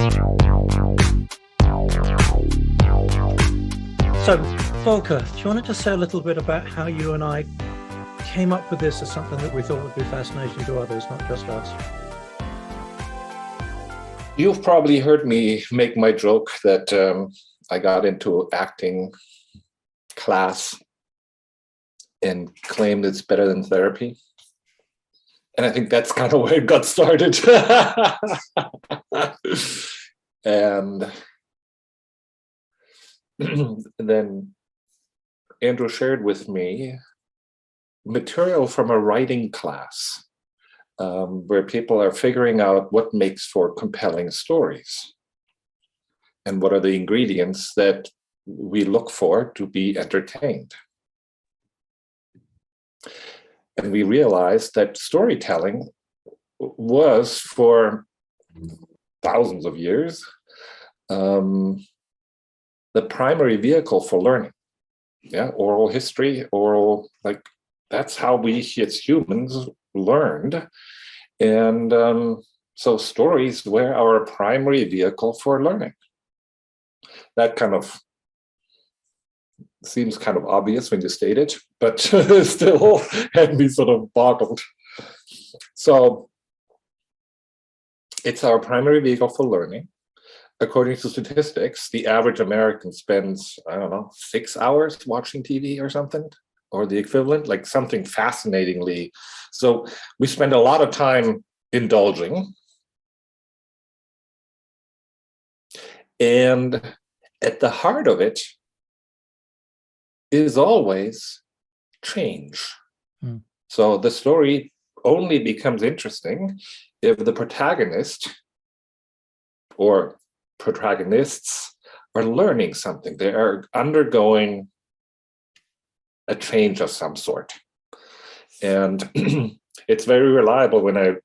So, Volker, do you want to just say a little bit about how you and I came up with this as something that we thought would be fascinating to others, not just us? You've probably heard me make my joke that I got into acting class and claimed it's better than therapy. And I think that's kind of where it got started. And then Andrew shared with me material from a writing class where people are figuring out what makes for compelling stories and what are the ingredients that we look for to be entertained. And we realized that storytelling was, for thousands of years, the primary vehicle for learning. Yeah, oral history, that's how we as humans learned. And so stories were our primary vehicle for learning. That kind of seems kind of obvious when you state it, but still had me sort of boggled. So it's our primary vehicle for learning. According to statistics, the average American spends, 6 hours watching TV or something, or the equivalent, like something fascinatingly. So we spend a lot of time indulging. And at the heart of it is always change. Mm. So the story only becomes interesting if the protagonist or protagonists are learning something. They are undergoing a change of some sort. And it's very reliable when I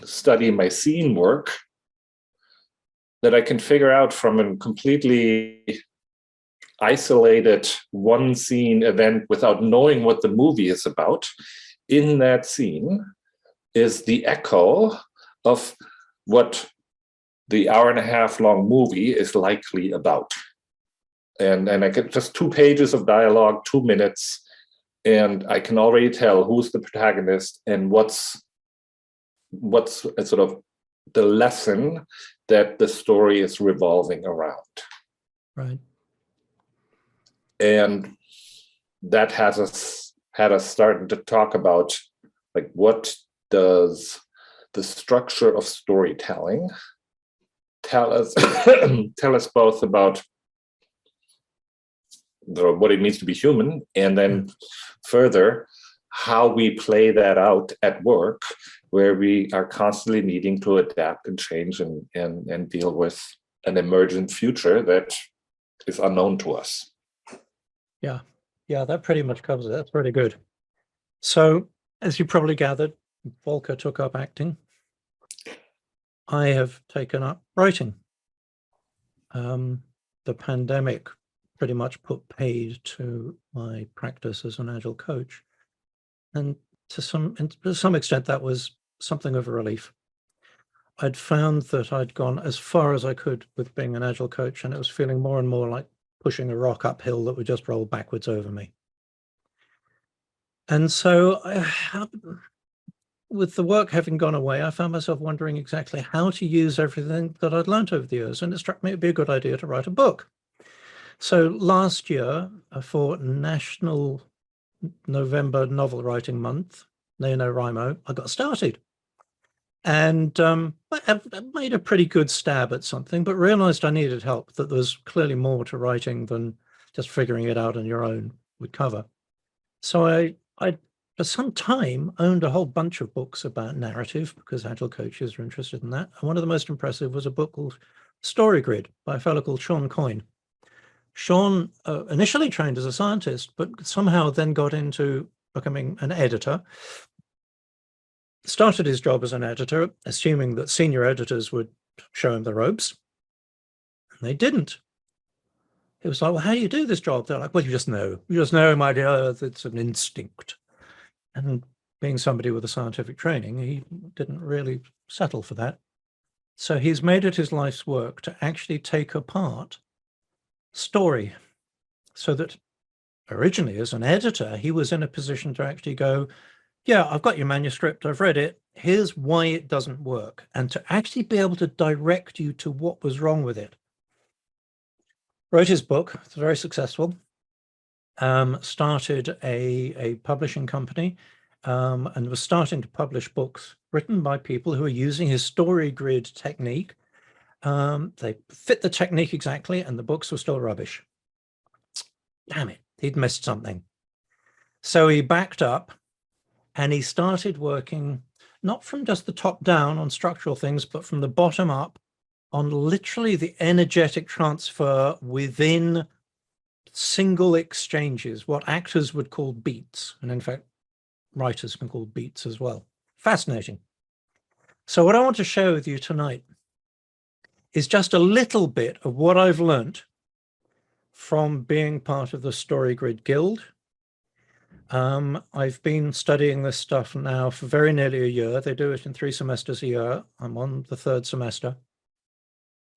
study my scene work that I can figure out from a completely isolated one scene event without knowing what the movie is about. In that scene is the echo of what the hour-and-a-half long movie is likely about. And I get just 2 pages of dialogue, 2 minutes, and I can already tell who's the protagonist and what's sort of the lesson that the story is revolving around. Right. And that had us starting to talk about, like, what does the structure of storytelling tell us both about what it means to be human, and then further how we play that out at work, where we are constantly needing to adapt and change and deal with an emergent future that is unknown to us. Yeah, that pretty much covers it. That's pretty good. So, as you probably gathered, Volker took up acting. I have taken up writing. The pandemic pretty much put paid to my practice as an Agile coach. And to some extent, that was something of a relief. I'd found that I'd gone as far as I could with being an Agile coach, and it was feeling more and more like pushing a rock uphill that would just roll backwards over me. And so with the work having gone away, I found myself wondering exactly how to use everything that I'd learned over the years. And it struck me it'd be a good idea to write a book. So last year, for National November Novel Writing Month, NaNoWriMo, I got started. And I made a pretty good stab at something, but realized I needed help, that there was clearly more to writing than just figuring it out on your own would cover. So I for some time owned a whole bunch of books about narrative, because Agile coaches are interested in that. And one of the most impressive was a book called Story Grid by a fellow called Sean Coyne. Sean initially trained as a scientist, but somehow then got into becoming an editor. Started his job as an editor, assuming that senior editors would show him the ropes. And they didn't. It was like, well, how do you do this job? They're like, well, you just know. You just know, my dear, it's an instinct. And being somebody with a scientific training, he didn't really settle for that. So he's made it his life's work to actually take apart story, so that originally as an editor, he was in a position to actually go, yeah, I've got your manuscript, I've read it, here's why it doesn't work, and to actually be able to direct you to what was wrong with it. Wrote his book, it's very successful, started a publishing company, and was starting to publish books written by people who are using his story grid technique. They fit the technique exactly, and the books were still rubbish. Damn it, he'd missed something. So he backed up and he started working not from just the top down on structural things, but from the bottom up on literally the energetic transfer within single exchanges, what actors would call beats. And in fact, writers can call beats as well. Fascinating. So what I want to share with you tonight is just a little bit of what I've learned from being part of the Story Grid Guild. I've been studying this stuff now for very nearly a year. They do it in 3 semesters a year. I'm on the 3rd semester.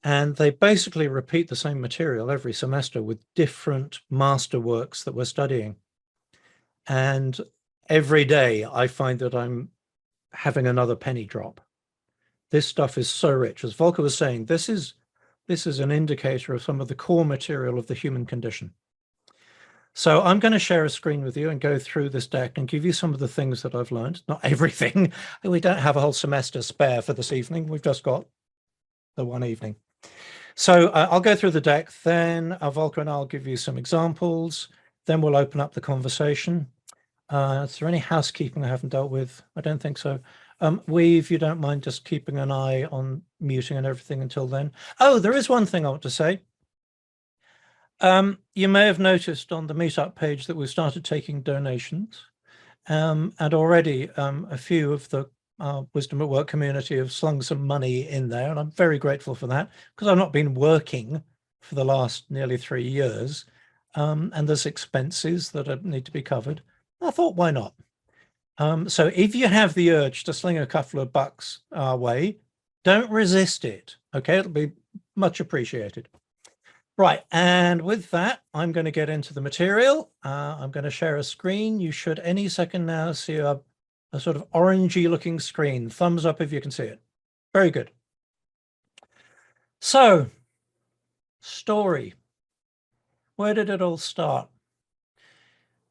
And they basically repeat the same material every semester with different masterworks that we're studying. And every day I find that I'm having another penny drop. This stuff is so rich. As Volker was saying, this is an indicator of some of the core material of the human condition. So I'm going to share a screen with you and go through this deck and give you some of the things that I've learned. Not everything. We don't have a whole semester spare for this evening. We've just got the one evening. So I'll go through the deck, then Volker and I'll give you some examples. Then we'll open up the conversation. Is there any housekeeping I haven't dealt with? I don't think so. If you don't mind just keeping an eye on muting and everything until then. Oh, there is one thing I want to say. You may have noticed on the meetup page that we've started taking donations, and already a few of the Wisdom at Work community have slung some money in there, and I'm very grateful for that, because I've not been working for the last nearly 3 years, and there's expenses that need to be covered. I thought, why not? So if you have the urge to sling a couple of bucks our way, don't resist it. Okay, it'll be much appreciated. Right, and with that, I'm going to get into the material. I'm going to share a screen. You should any second now see a sort of orangey looking screen. Thumbs up if you can see it. Very good. So, story. Where did it all start?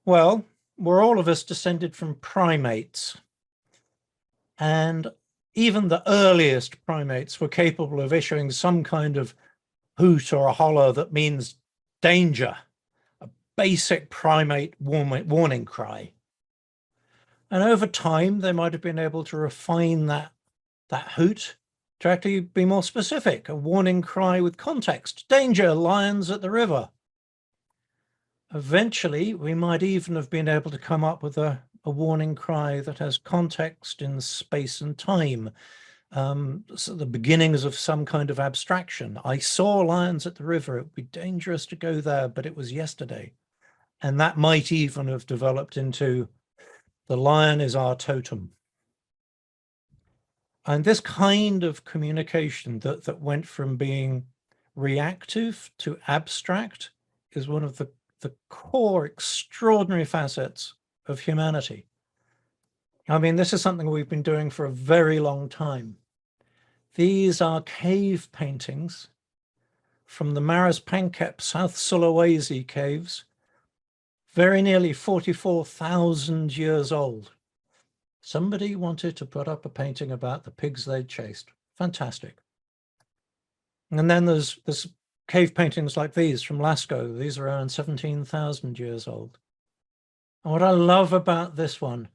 Well, we're all of us descended from primates. And even the earliest primates were capable of issuing some kind of hoot or a holler that means danger, a basic primate warning cry. And over time, they might have been able to refine that hoot to actually be more specific, a warning cry with context. Danger, lions at the river. Eventually, we might even have been able to come up with a warning cry that has context in space and time. So the beginnings of some kind of abstraction. I saw lions at the river. It would be dangerous to go there, but it was yesterday. And that might even have developed into the lion is our totem. And this kind of communication that went from being reactive to abstract is one of the core extraordinary facets of humanity. I mean, this is something we've been doing for a very long time. These are cave paintings from the Maras Pankep South Sulawesi caves, very nearly 44,000 years old. Somebody wanted to put up a painting about the pigs they'd chased. Fantastic. And then there's cave paintings like these from Lascaux. These are around 17,000 years old. And what I love about this one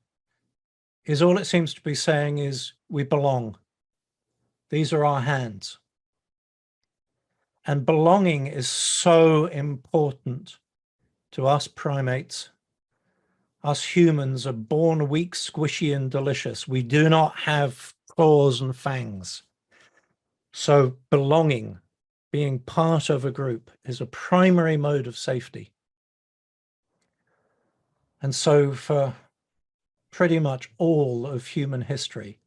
is all it seems to be saying is we belong. These are our hands. And belonging is so important to us primates. Us humans are born weak, squishy, and delicious. We do not have claws and fangs. So belonging, being part of a group, is a primary mode of safety. And so for pretty much all of human history,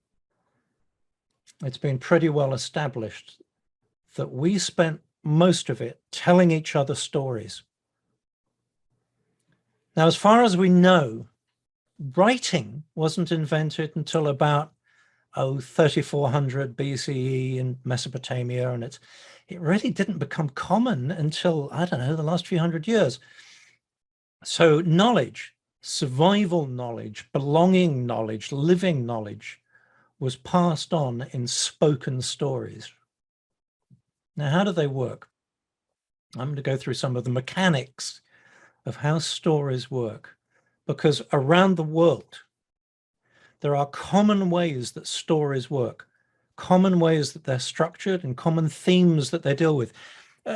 it's been pretty well established that we spent most of it telling each other stories. Now, as far as we know, writing wasn't invented until about 3400 BCE in Mesopotamia, and it really didn't become common until, I don't know, the last few hundred years. So knowledge, survival knowledge, belonging knowledge, living knowledge was passed on in spoken stories. Now, how do they work? I'm going to go through some of the mechanics of how stories work, because around the world, there are common ways that stories work, common ways that they're structured, and common themes that they deal with.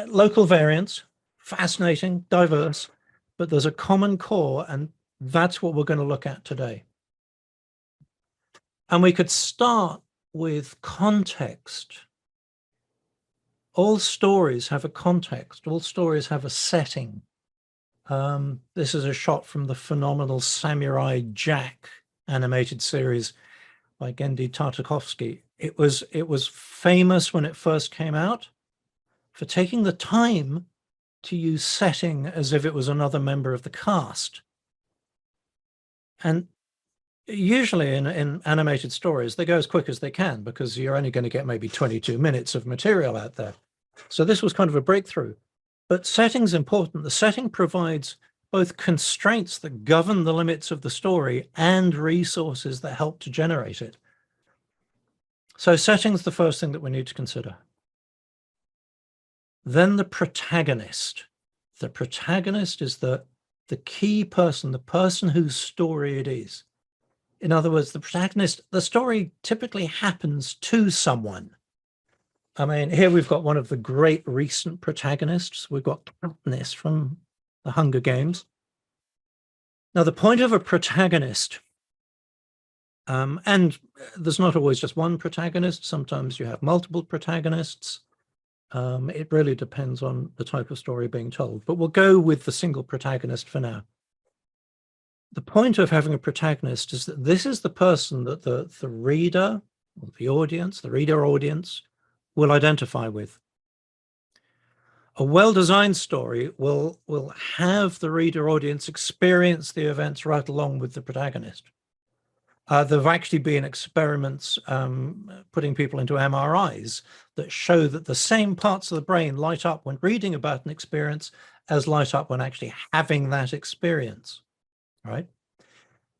Local variants, fascinating, diverse, but there's a common core, and that's what we're going to look at today. And we could start with context. All stories have a context. All stories have a setting. This is a shot from the phenomenal Samurai Jack animated series by Genndy Tartakovsky. It was famous when it first came out for taking the time to use setting as if it was another member of the cast. And usually in animated stories, they go as quick as they can because you're only going to get maybe 22 minutes of material out there. So this was kind of a breakthrough. But setting's important. The setting provides both constraints that govern the limits of the story and resources that help to generate it. So setting's the first thing that we need to consider. Then the protagonist. The protagonist is the key person, the person whose story it is. In other words, the protagonist, the story typically happens to someone. I mean, here we've got one of the great recent protagonists. We've got Katniss from the Hunger Games. Now, the point of a protagonist, and there's not always just one protagonist. Sometimes you have multiple protagonists. It really depends on the type of story being told, but we'll go with the single protagonist for now. The point of having a protagonist is that this is the person that the reader, or the audience, the reader audience, will identify with. A well-designed story will have the reader audience experience the events right along with the protagonist. There have actually been experiments putting people into MRIs that show that the same parts of the brain light up when reading about an experience as light up when actually having that experience, right?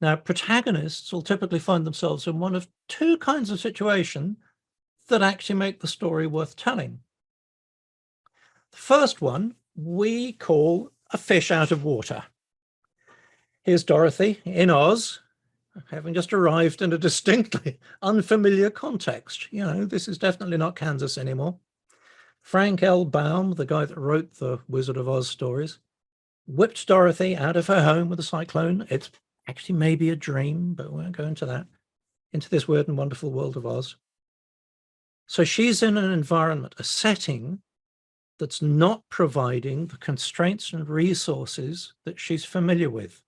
Now, protagonists will typically find themselves in one of two kinds of situation that actually make the story worth telling. The first one we call a fish out of water. Here's Dorothy in Oz, having just arrived in a distinctly unfamiliar context. You know, this is definitely not Kansas anymore. Frank L. Baum, the guy that wrote the Wizard of Oz stories, whipped Dorothy out of her home with a cyclone. It's actually maybe a dream, but we won't go into that, into this weird and wonderful world of Oz. So she's in an environment, a setting that's not providing the constraints and resources that she's familiar with.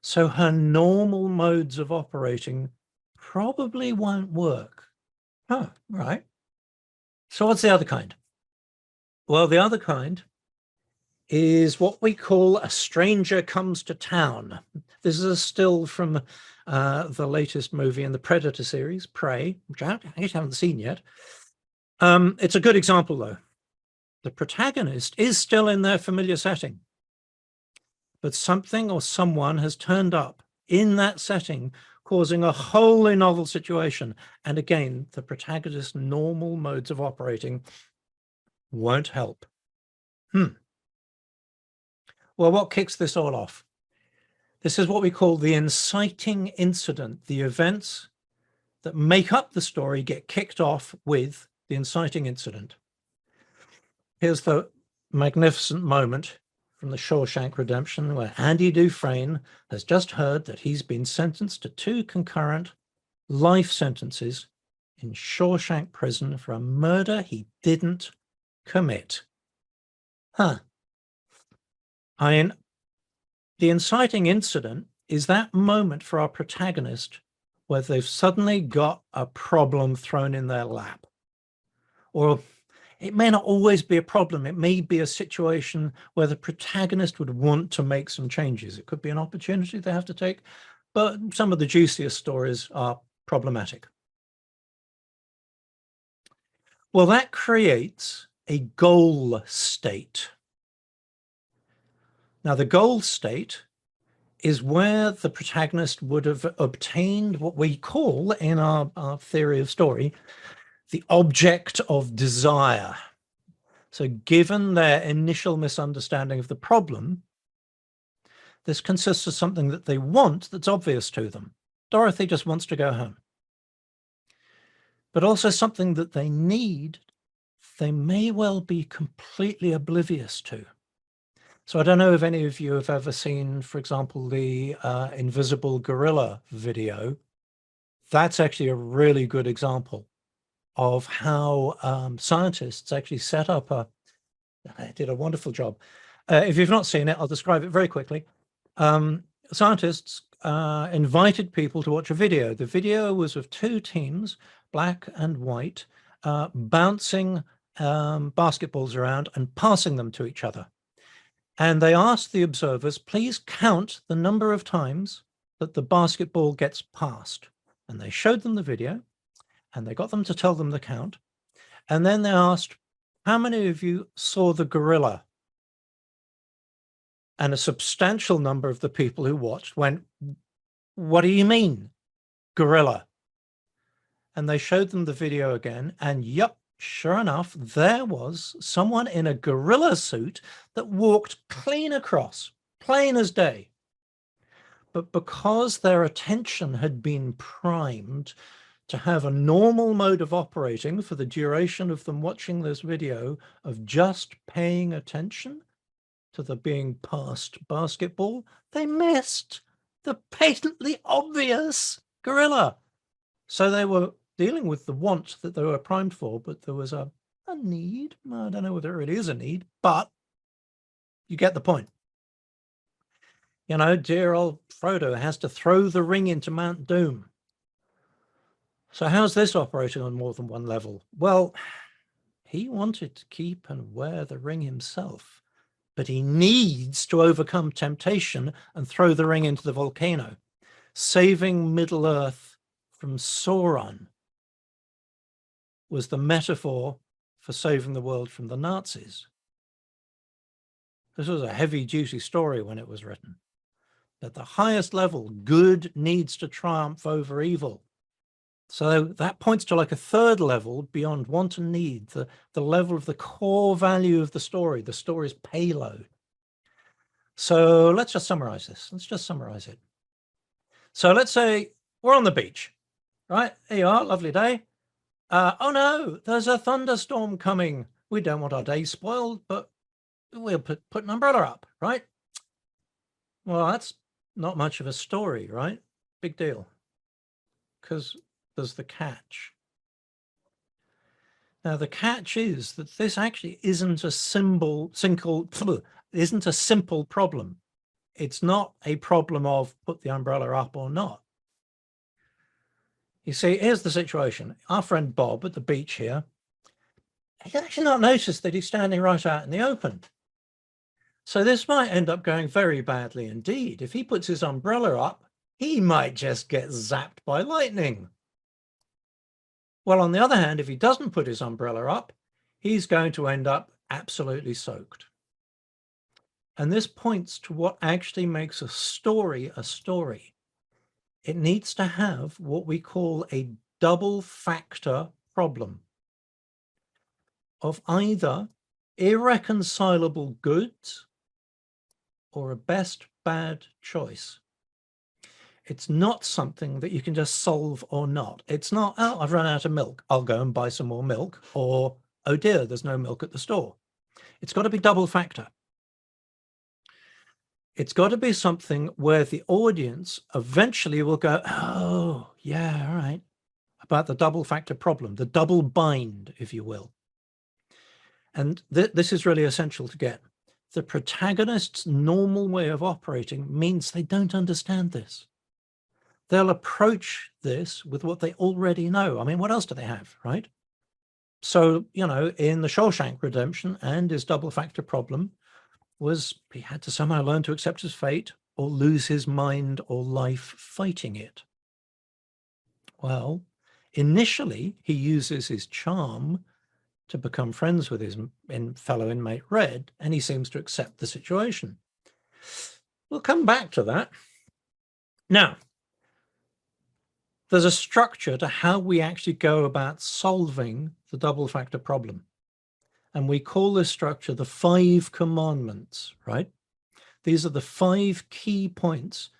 So her normal modes of operating probably won't work. Oh, right. So what's the other kind? Well, the other kind is what we call a stranger comes to town. This is a still from the latest movie in the Predator series, Prey, which I haven't seen yet. It's a good example, though. The protagonist is still in their familiar setting, but something or someone has turned up in that setting, causing a wholly novel situation. And again, the protagonist's normal modes of operating won't help. Well, what kicks this all off? This is what we call the inciting incident. The events that make up the story get kicked off with the inciting incident. Here's the magnificent moment from the Shawshank Redemption, where Andy Dufresne has just heard that he's been sentenced to 2 concurrent life sentences in Shawshank prison for a murder he didn't commit. I mean, the inciting incident is that moment for our protagonist where they've suddenly got a problem thrown in their lap. Or it may not always be a problem. It may be a situation where the protagonist would want to make some changes. It could be an opportunity they have to take, but some of the juiciest stories are problematic. Well, that creates a goal state. Now, the goal state is where the protagonist would have obtained what we call, in our theory of story, the object of desire. So given their initial misunderstanding of the problem, this consists of something that they want that's obvious to them. Dorothy just wants to go home. But also something that they need, they may well be completely oblivious to. So I don't know if any of you have ever seen, for example, the Invisible Gorilla video. That's actually a really good example of how scientists actually set up they did a wonderful job. If you've not seen it, I'll describe it very quickly. Scientists invited people to watch a video. The video was of two teams, black and white, bouncing basketballs around and passing them to each other. And they asked the observers, please count the number of times that the basketball gets passed. And they showed them the video and they got them to tell them the count. And then they asked, how many of you saw the gorilla? And a substantial number of the people who watched went, what do you mean, gorilla? And they showed them the video again, and yep, sure enough, there was someone in a gorilla suit that walked clean across, plain as day. But because their attention had been primed to have a normal mode of operating for the duration of them watching this video of just paying attention to the being passed basketball, they missed the patently obvious gorilla. So they were dealing with the want that they were primed for, but there was a need. I don't know whether it really is a need, but you get the point. You know, dear old Frodo has to throw the ring into Mount Doom. So how's this operating on more than one level? Well, he wanted to keep and wear the ring himself, but he needs to overcome temptation and throw the ring into the volcano, saving Middle-earth from Sauron was the metaphor for saving the world from the Nazis. This was a heavy-duty story when it was written. At the highest level, good needs to triumph over evil. So that points to like a third level beyond want and need, the level of the core value of the story's payload. So let's just summarize this. Let's just summarize it. So let's say we're on the beach, right? There you are, lovely day. Oh no, there's a thunderstorm coming. We don't want our day spoiled, but we'll put an umbrella up, right? Well, that's not much of a story, right? Big deal. Because there's the catch. Now, the catch is that this actually isn't a simple problem. It's not a problem of put the umbrella up or not. You see, here's the situation. Our friend Bob at the beach here, he actually not noticed that he's standing right out in the open. So this might end up going very badly indeed. If he puts his umbrella up, he might just get zapped by lightning. Well, on the other hand, if he doesn't put his umbrella up, he's going to end up absolutely soaked. And this points to what actually makes a story a story. It needs to have what we call a double factor problem of either irreconcilable goods or a best bad choice. It's not something that you can just solve or not. It's not, oh, I've run out of milk, I'll go and buy some more milk, or, oh dear, there's no milk at the store. It's got to be double factor. It's got to be something where the audience eventually will go, oh, yeah, all right, about the double factor problem, the double bind, if you will. And this is really essential to get. The protagonist's normal way of operating means they don't understand this. they'll approach this with what they already know. I mean, what else do they have, right? So, you know, in the Shawshank Redemption and his double factor problem was he had to somehow learn to accept his fate or lose his mind or life fighting it. Well, initially he uses his charm to become friends with his fellow inmate Red, and he seems to accept the situation. We'll come back to that. Now, there's a structure to how we actually go about solving the double factor problem. And we call this structure the 5 commandments, right? These are the 5 key points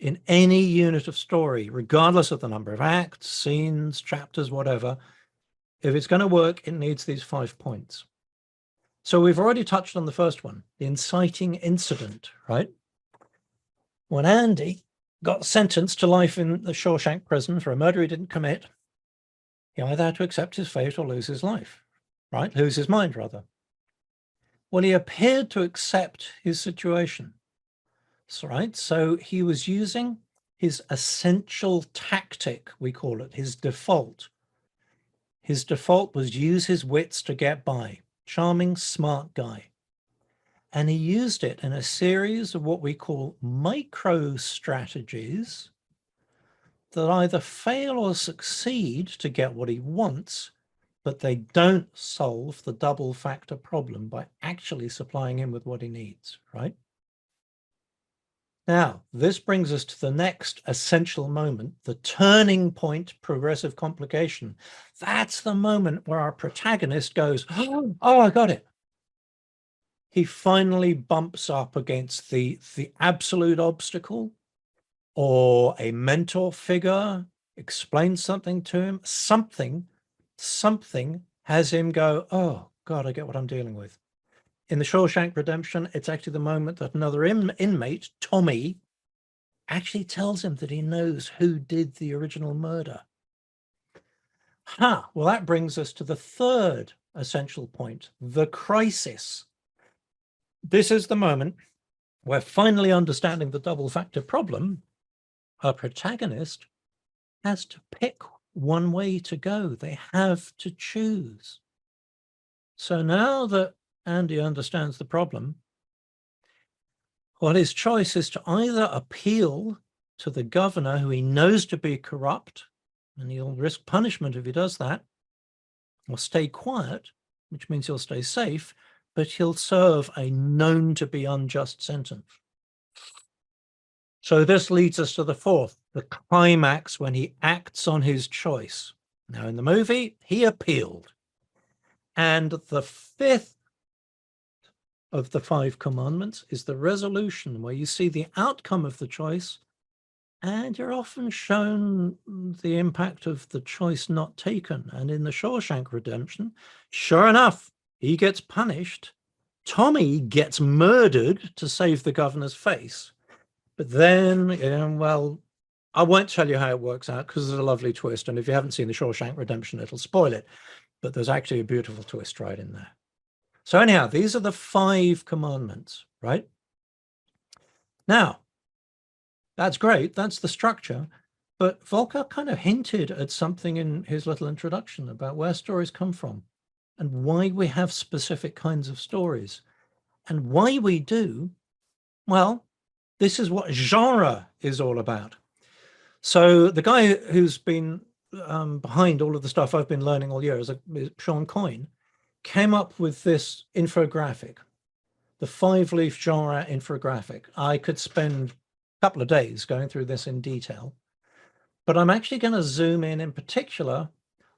in any unit of story, regardless of the number of acts, scenes, chapters, whatever. If it's going to work, it needs these 5 points. So we've already touched on the first one, the inciting incident, right? When Andy got sentenced to life in the Shawshank prison for a murder he didn't commit, he either had to accept his fate or lose his life, right? Lose his mind, rather. Well, he appeared to accept his situation, right? So he was using his essential tactic, we call it, his default. His default was use his wits to get by. Charming, smart guy. And he used it in a series of what we call micro strategies that either fail or succeed to get what he wants, but they don't solve the double factor problem by actually supplying him with what he needs, right? Now, this brings us to the next essential moment, the turning point progressive complication. That's the moment where our protagonist goes, oh, I got it. He finally bumps up against the absolute obstacle, or a mentor figure explains something to him. Something has him go, oh, God, I get what I'm dealing with. In the Shawshank Redemption, it's actually the moment that another inmate, Tommy, actually tells him that he knows who did the original murder. Well, that brings us to the third essential point, the crisis. This is the moment where, finally understanding the double factor problem, our protagonist has to pick one way to go. They have to choose. So now that Andy understands the problem, well, his choice is to either appeal to the governor, who he knows to be corrupt, and he'll risk punishment if he does that, or stay quiet, which means he'll stay safe, but he'll serve a known to be unjust sentence. So this leads us to the fourth, the climax, when he acts on his choice. Now, in the movie, he appealed. And the fifth of the 5 commandments is the resolution, where you see the outcome of the choice, and you're often shown the impact of the choice not taken. And in the Shawshank Redemption, sure enough, he gets punished. Tommy gets murdered to save the governor's face. But then, well, I won't tell you how it works out because there's a lovely twist. And if you haven't seen the Shawshank Redemption, it'll spoil it. But there's actually a beautiful twist right in there. So anyhow, these are the 5 commandments, right? Now, that's great. That's the structure. But Volker kind of hinted at something in his little introduction about where stories come from and why we have specific kinds of stories. And why we do, well, this is what genre is all about. So the guy who's been behind all of the stuff I've been learning all year is Sean Coyne, came up with this infographic, the 5-leaf genre infographic. I could spend a couple of days going through this in detail, but I'm actually going to zoom in particular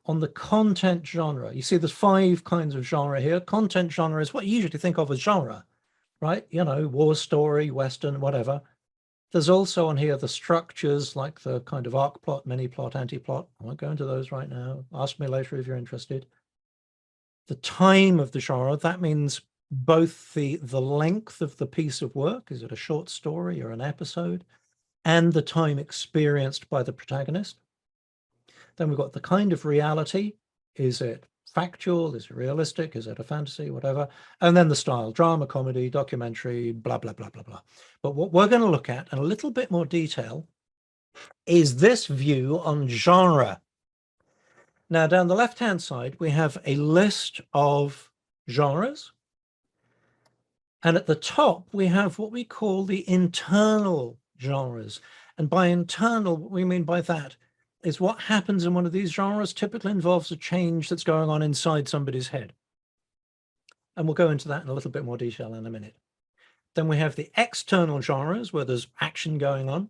on the content genre. You see there's 5 kinds of genre here. Content genre is what you usually think of as genre, right? You know, war story, Western, whatever. There's also on here the structures, like the kind of arc plot, mini plot, anti-plot. I won't go into those right now. Ask me later if you're interested. The time of the genre, that means both the length of the piece of work, is it a short story or an episode, and the time experienced by the protagonist. Then we've got the kind of reality. Is it factual? Is it realistic? Is it a fantasy? Whatever. And then the style, drama, comedy, documentary, blah, blah, blah, blah, blah. But what we're going to look at in a little bit more detail is this view on genre. Now, down the left-hand side, we have a list of genres. And at the top, we have what we call the internal genres. And by internal, what we mean by that is what happens in one of these genres typically involves a change that's going on inside somebody's head. And we'll go into that in a little bit more detail in a minute. Then we have the external genres where there's action going on.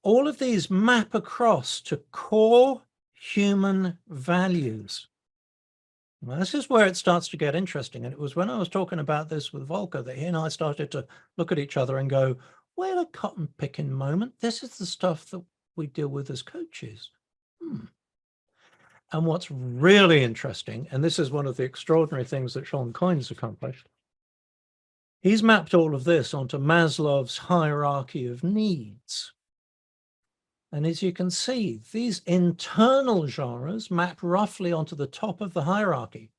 All of these map across to core human values. Well, this is where it starts to get interesting. And it was when I was talking about this with Volker that he and I started to look at each other and go, wait a cotton picking moment. This is the stuff that we deal with as coaches. And what's really interesting, and this is one of the extraordinary things that Sean Coyne's accomplished, he's mapped all of this onto Maslow's hierarchy of needs. And as you can see, these internal genres map roughly onto the top of the hierarchy.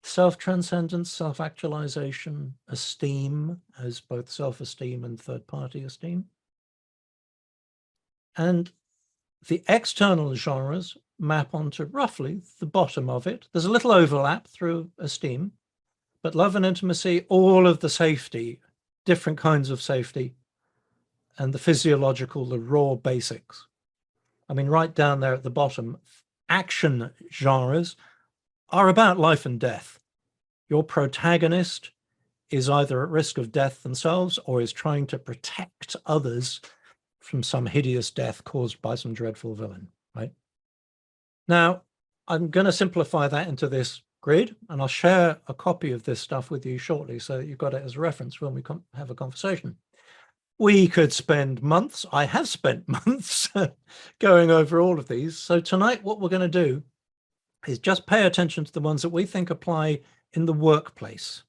Self-transcendence, self-actualization, esteem, as both self-esteem and third-party esteem. And the external genres map onto roughly the bottom of it. There's a little overlap through esteem, but love and intimacy, all of the safety, different kinds of safety, and the physiological, the raw basics. I mean, right down there at the bottom, action genres are about life and death. Your protagonist is either at risk of death themselves or is trying to protect others from some hideous death caused by some dreadful villain, right? Now, I'm going to simplify that into this grid, and I'll share a copy of this stuff with you shortly so that you've got it as a reference when we have a conversation. We could spend months, I have spent months going over all of these. So tonight, what we're going to do is just pay attention to the ones that we think apply in the workplace.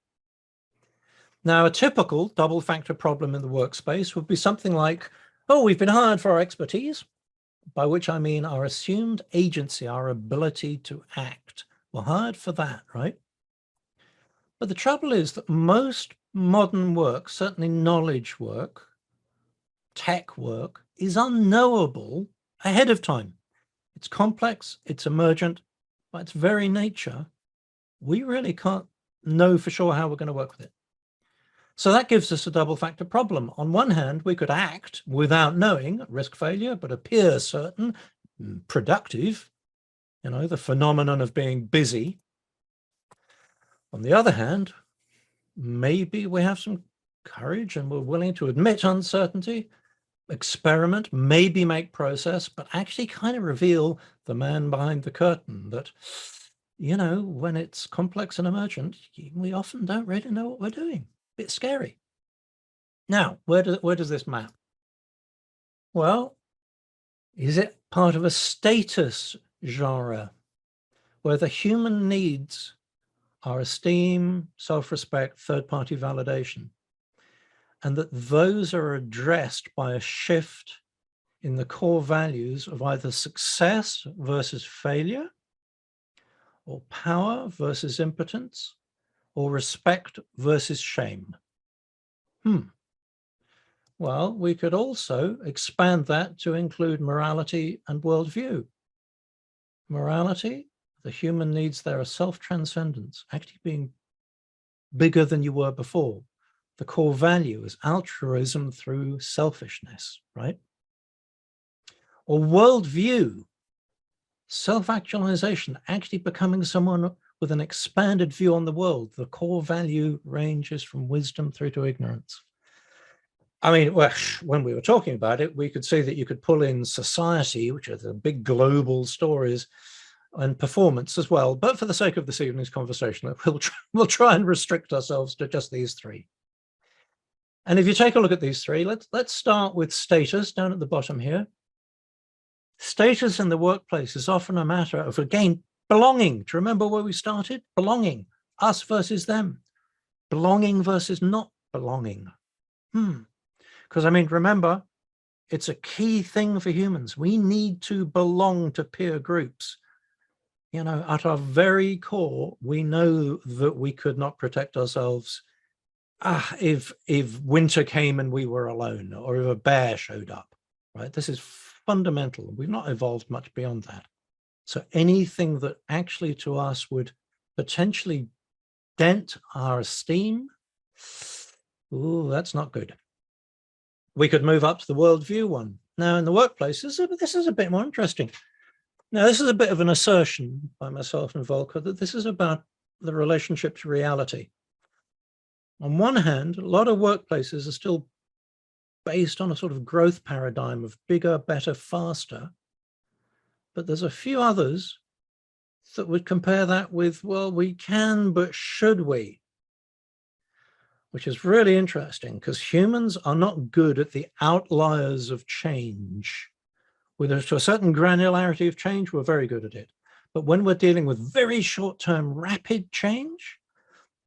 Now, a typical double factor problem in the workspace would be something like, oh, we've been hired for our expertise, by which I mean our assumed agency, our ability to act. We're hired for that, right? But the trouble is that most modern work, certainly knowledge work, tech work, is unknowable ahead of time. It's complex, it's emergent, by its very nature, we really can't know for sure how we're going to work with it. So that gives us a double factor problem. On one hand, we could act without knowing, risk failure, but appear certain, productive, you know, the phenomenon of being busy. On the other hand, maybe we have some courage and we're willing to admit uncertainty, experiment, maybe make process, but actually kind of reveal the man behind the curtain that, you know, when it's complex and emergent, we often don't really know what we're doing. A bit scary. Now, where does this map? Well, is it part of a status genre where the human needs are esteem, self-respect, third-party validation, and that those are addressed by a shift in the core values of either success versus failure, or power versus impotence, or respect versus shame? Well, we could also expand that to include morality and worldview. Morality, the human needs there are self-transcendence, actually being bigger than you were before. The core value is altruism through selfishness, right? Or worldview, self-actualization, actually becoming someone with an expanded view on the world. The core value ranges from wisdom through to ignorance. I mean, well, when we were talking about it, we could see that you could pull in society, which are the big global stories, and performance as well. But for the sake of this evening's conversation, we'll try and restrict ourselves to just these three. And if you take a look at these three, let's start with status down at the bottom here. Status in the workplace is often a matter of, again, belonging. Do you remember where we started? Belonging, us versus them. Belonging versus not belonging. Because, I mean, remember, it's a key thing for humans. We need to belong to peer groups. You know, at our very core, we know that we could not protect ourselves if winter came and we were alone, or if a bear showed up. right? This is fundamental. We've not evolved much beyond that. So anything that actually to us would potentially dent our esteem, ooh, that's not good. We could move up to the worldview one. Now, in the workplace, this is a bit more interesting. Now, this is a bit of an assertion by myself and Volker that this is about the relationship to reality. On one hand, a lot of workplaces are still based on a sort of growth paradigm of bigger, better, faster. But there's a few others that would compare that with, well, we can, but should we? Which is really interesting because humans are not good at the outliers of change. With to a certain granularity of change, we're very good at it. But when we're dealing with very short-term rapid change,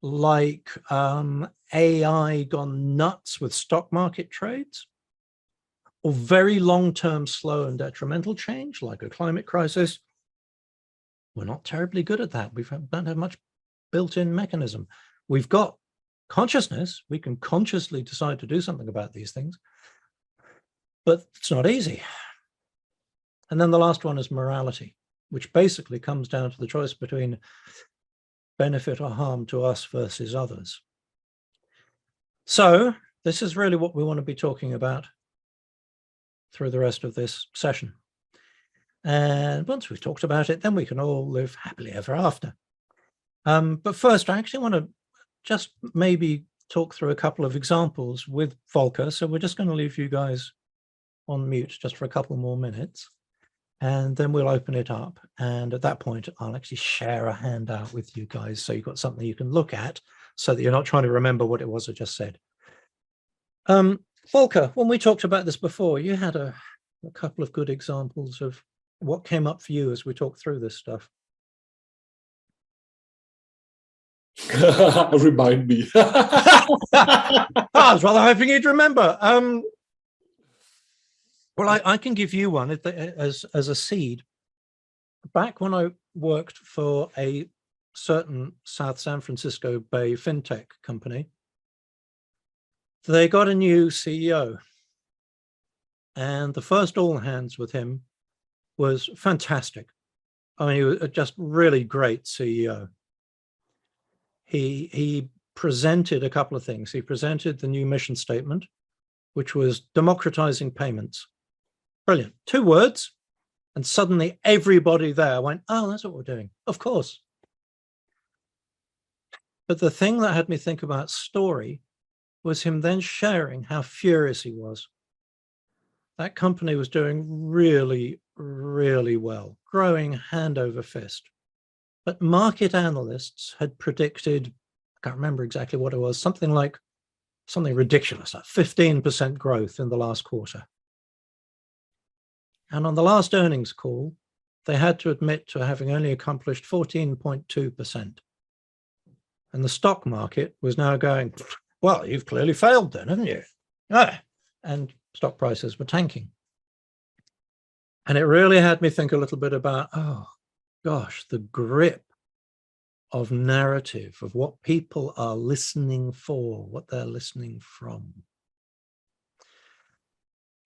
like AI gone nuts with stock market trades, or very long-term slow and detrimental change, like a climate crisis, we're not terribly good at that. We don't have much built-in mechanism. We've got consciousness. We can consciously decide to do something about these things, but it's not easy. And then the last one is morality, which basically comes down to the choice between benefit or harm to us versus others. So this is really what we want to be talking about through the rest of this session. And once we've talked about it, then we can all live happily ever after. But first, I actually want to just maybe talk through a couple of examples with Volker. So we're just going to leave you guys on mute just for a couple more minutes. And then we'll open it up. And at that point, I'll actually share a handout with you guys. So you've got something you can look at so that you're not trying to remember what it was I just said. Volker, when we talked about this before, you had a couple of good examples of what came up for you as we talked through this stuff. Remind me. I was rather hoping you'd remember. Well, I can give you one as a seed. Back when I worked for a certain South San Francisco Bay fintech company, they got a new CEO. And the first all hands with him was fantastic. I mean, he was just really great CEO. He presented a couple of things. He presented the new mission statement, which was democratizing payments. Brilliant. 2 words. And suddenly everybody there went, oh, that's what we're doing. Of course. But the thing that had me think about story was him then sharing how furious he was. That company was doing really, really well, growing hand over fist. But market analysts had predicted, I can't remember exactly what it was, something ridiculous, like 15% growth in the last quarter. And on the last earnings call, they had to admit to having only accomplished 14.2%. And the stock market was now going, well, you've clearly failed then, haven't you? Ah, and stock prices were tanking. And it really had me think a little bit about, oh, gosh, the grip of narrative, of what people are listening for, what they're listening from.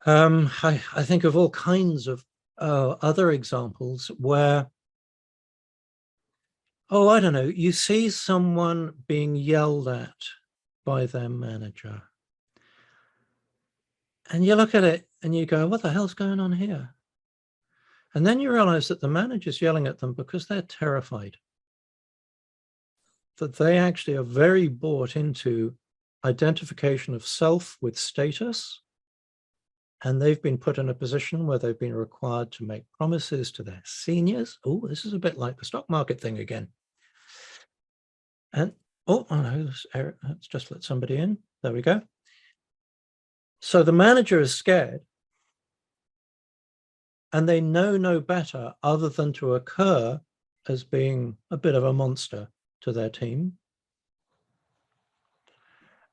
I think of all kinds of other examples where, oh, I don't know, you see someone being yelled at by their manager. And you look at it and you go, what the hell's going on here? And then you realize that the manager's yelling at them because they're terrified. That they actually are very bought into identification of self with status. And they've been put in a position where they've been required to make promises to their seniors. Oh, this is a bit like the stock market thing again. And, oh no, let's just let somebody in. There we go. So the manager is scared. And they know no better other than to occur as being a bit of a monster to their team.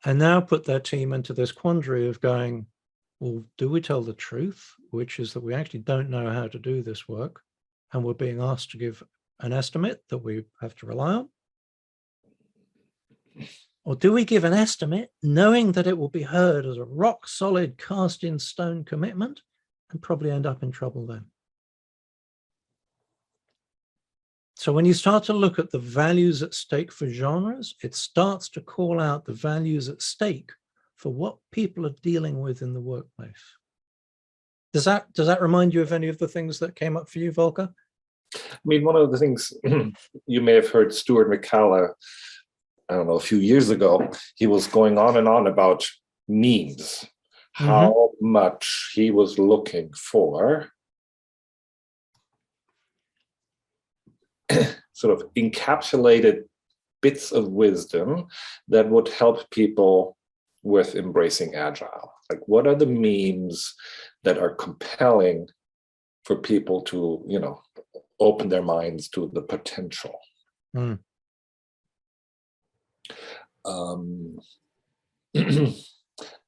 And now put their team into this quandary of going, well, do we tell the truth, which is that we actually don't know how to do this work, and we're being asked to give an estimate that we have to rely on? Or do we give an estimate knowing that it will be heard as a rock solid cast in stone commitment, and probably end up in trouble then. So when you start to look at the values at stake for genres, it starts to call out the values at stake for what people are dealing with in the workplace. Does that remind you of any of the things that came up for you, Volker? I mean, one of the things you may have heard Stuart McCalla, I don't know, a few years ago, he was going on and on about memes, how much he was looking for sort of encapsulated bits of wisdom that would help people with embracing agile. Like, what are the memes that are compelling for people to, you know, open their minds to the potential? I'm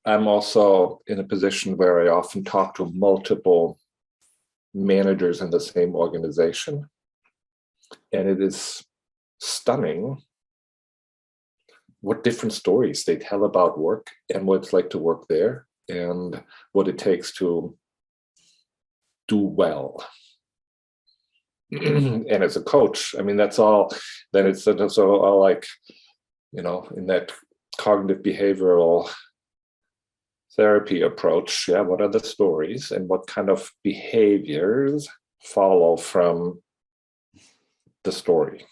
also in a position where I often talk to multiple managers in the same organization, and it is stunning what different stories they tell about work and what it's like to work there and what it takes to do well. And as a coach, I mean, that's all, then it's all like, you know, in that cognitive behavioral therapy approach, yeah, what are the stories and what kind of behaviors follow from the story?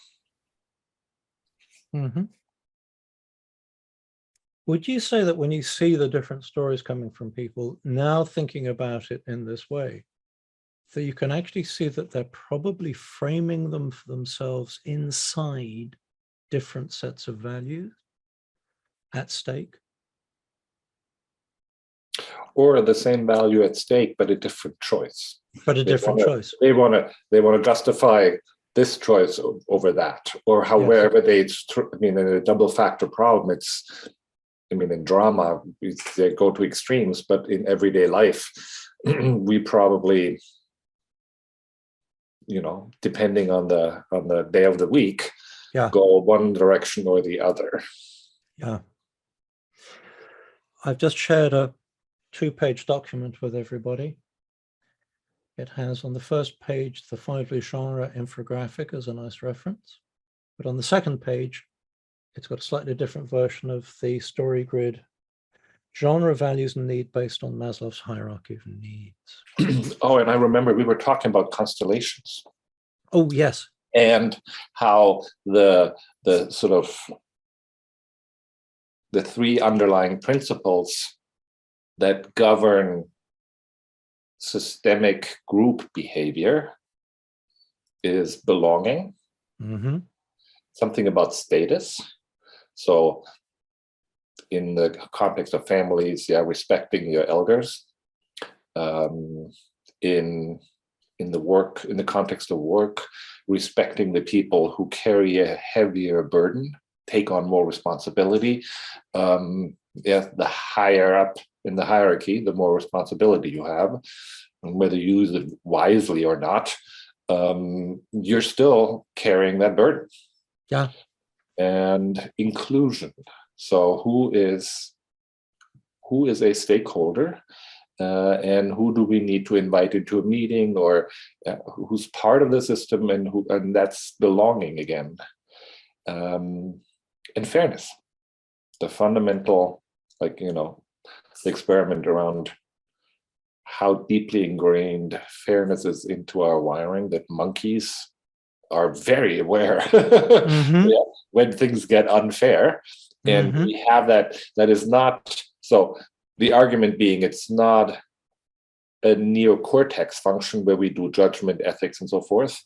Would you say that when you see the different stories coming from people, now thinking about it in this way, that you can actually see that they're probably framing them for themselves inside different sets of values at stake? Or the same value at stake, but a different choice. But a different choice. They want to justify this choice over that, or however they, I mean, in a double factor problem, it's, I mean, in drama, they go to extremes, but in everyday life, we probably, you know, depending on the day of the week, go one direction or the other. Yeah. I've just shared a 2-page document with everybody. It has on the first page the 5 genre infographic as a nice reference, but on the second page it's got a slightly different version of the story grid, genre, values and need based on Maslow's hierarchy of needs. Oh, and I remember we were talking about constellations. Oh yes. And how the sort of the 3 underlying principles that govern systemic group behavior is belonging, something about status. So in the context of families, respecting your elders. In the context of work, respecting the people who carry a heavier burden, take on more responsibility. The higher up in the hierarchy, the more responsibility you have, and whether you use it wisely or not, you're still carrying that burden. Yeah. And inclusion. So who is a stakeholder, and who do we need to invite into a meeting, or who's part of the system, and that's belonging again. And fairness, the fundamental, like, you know, the experiment around how deeply ingrained fairness is into our wiring, that monkeys are very aware when things get unfair. And we have that is not, so the argument being, it's not a neocortex function where we do judgment, ethics, and so forth.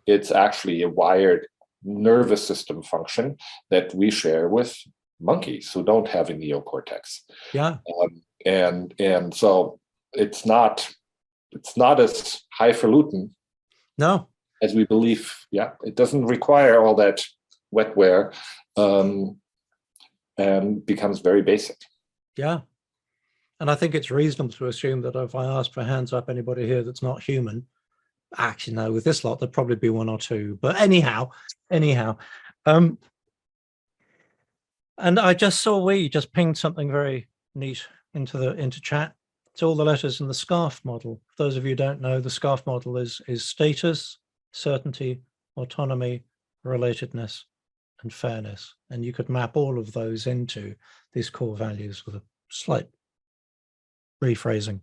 It's actually a wired nervous system function that we share with monkeys who don't have a neocortex. Yeah. And so it's not as highfalutin. No. As we believe. Yeah, it doesn't require all that wetware, and becomes very basic. Yeah. And I think it's reasonable to assume that if I ask for hands up, anybody here that's not human, actually no, with this lot there'd probably be 1 or 2, but anyhow. And I just saw we just pinged something very neat into chat. It's all the letters in the SCARF model. For those of you who don't know, the SCARF model is status, certainty, autonomy, relatedness, and fairness. And you could map all of those into these core values with a slight rephrasing.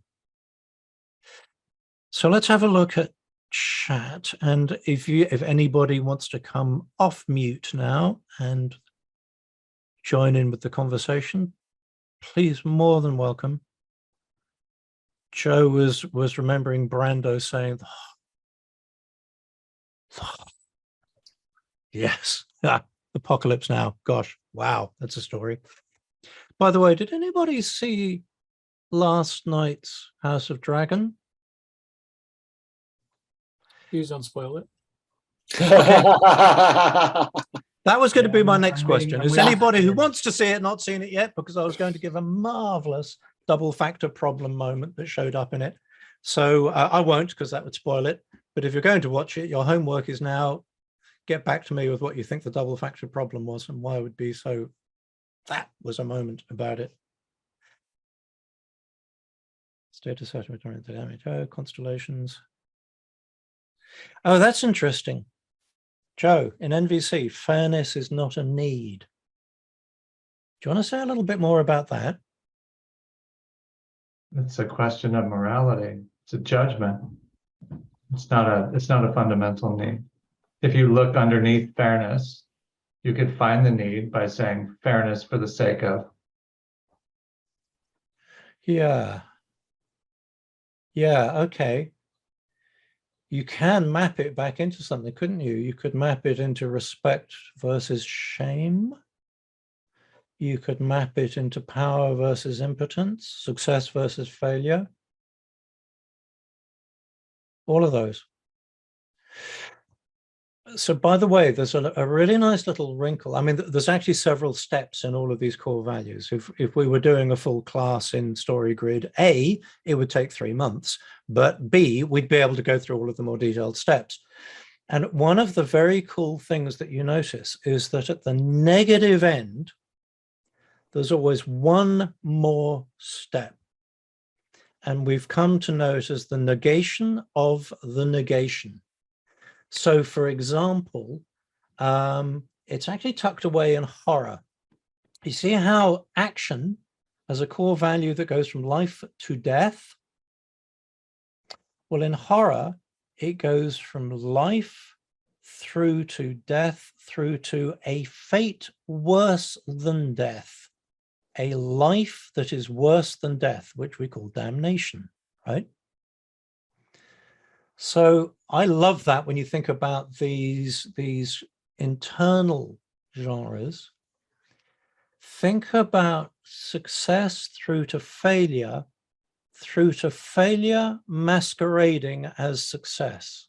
So let's have a look at chat. And if anybody wants to come off mute now and join in with the conversation, please, more than welcome. Joe was remembering Brando saying, yes, apocalypse now. Gosh, wow, that's a story. By the way, did anybody see last night's House of Dragon? Please don't spoil it. Okay. That was going to be my next question. Is anybody who wants to see it not seen it yet? Because I was going to give a marvelous double factor problem moment that showed up in it. So I won't, because that would spoil it. But if you're going to watch it, your homework is now get back to me with what you think the double factor problem was and why it would be so. That was a moment about it. Status damage. Oh, constellations. Oh, that's interesting. Joe, in NVC, fairness is not a need. Do you want to say a little bit more about that? It's a question of morality. It's a judgment. It's not a fundamental need. If you look underneath fairness, you could find the need by saying fairness for the sake of. Yeah. Yeah, okay. You can map it back into something, couldn't you? You could map it into respect versus shame. You could map it into power versus impotence, success versus failure. All of those. So, by the way, there's a really nice little wrinkle. I mean, there's actually several steps in all of these core values. If we were doing a full class in StoryGrid, A, it would take 3 months, but B, we'd be able to go through all of the more detailed steps. And one of the very cool things that you notice is that at the negative end, there's always one more step. And we've come to know it as the negation of the negation. So, for example, it's actually tucked away in horror. You see how action has a core value that goes from life to death? Well, in horror, it goes from life through to death, through to a fate worse than death, a life that is worse than death, which we call damnation, right? So I love that when you think about these internal genres. Think about success through to failure masquerading as success.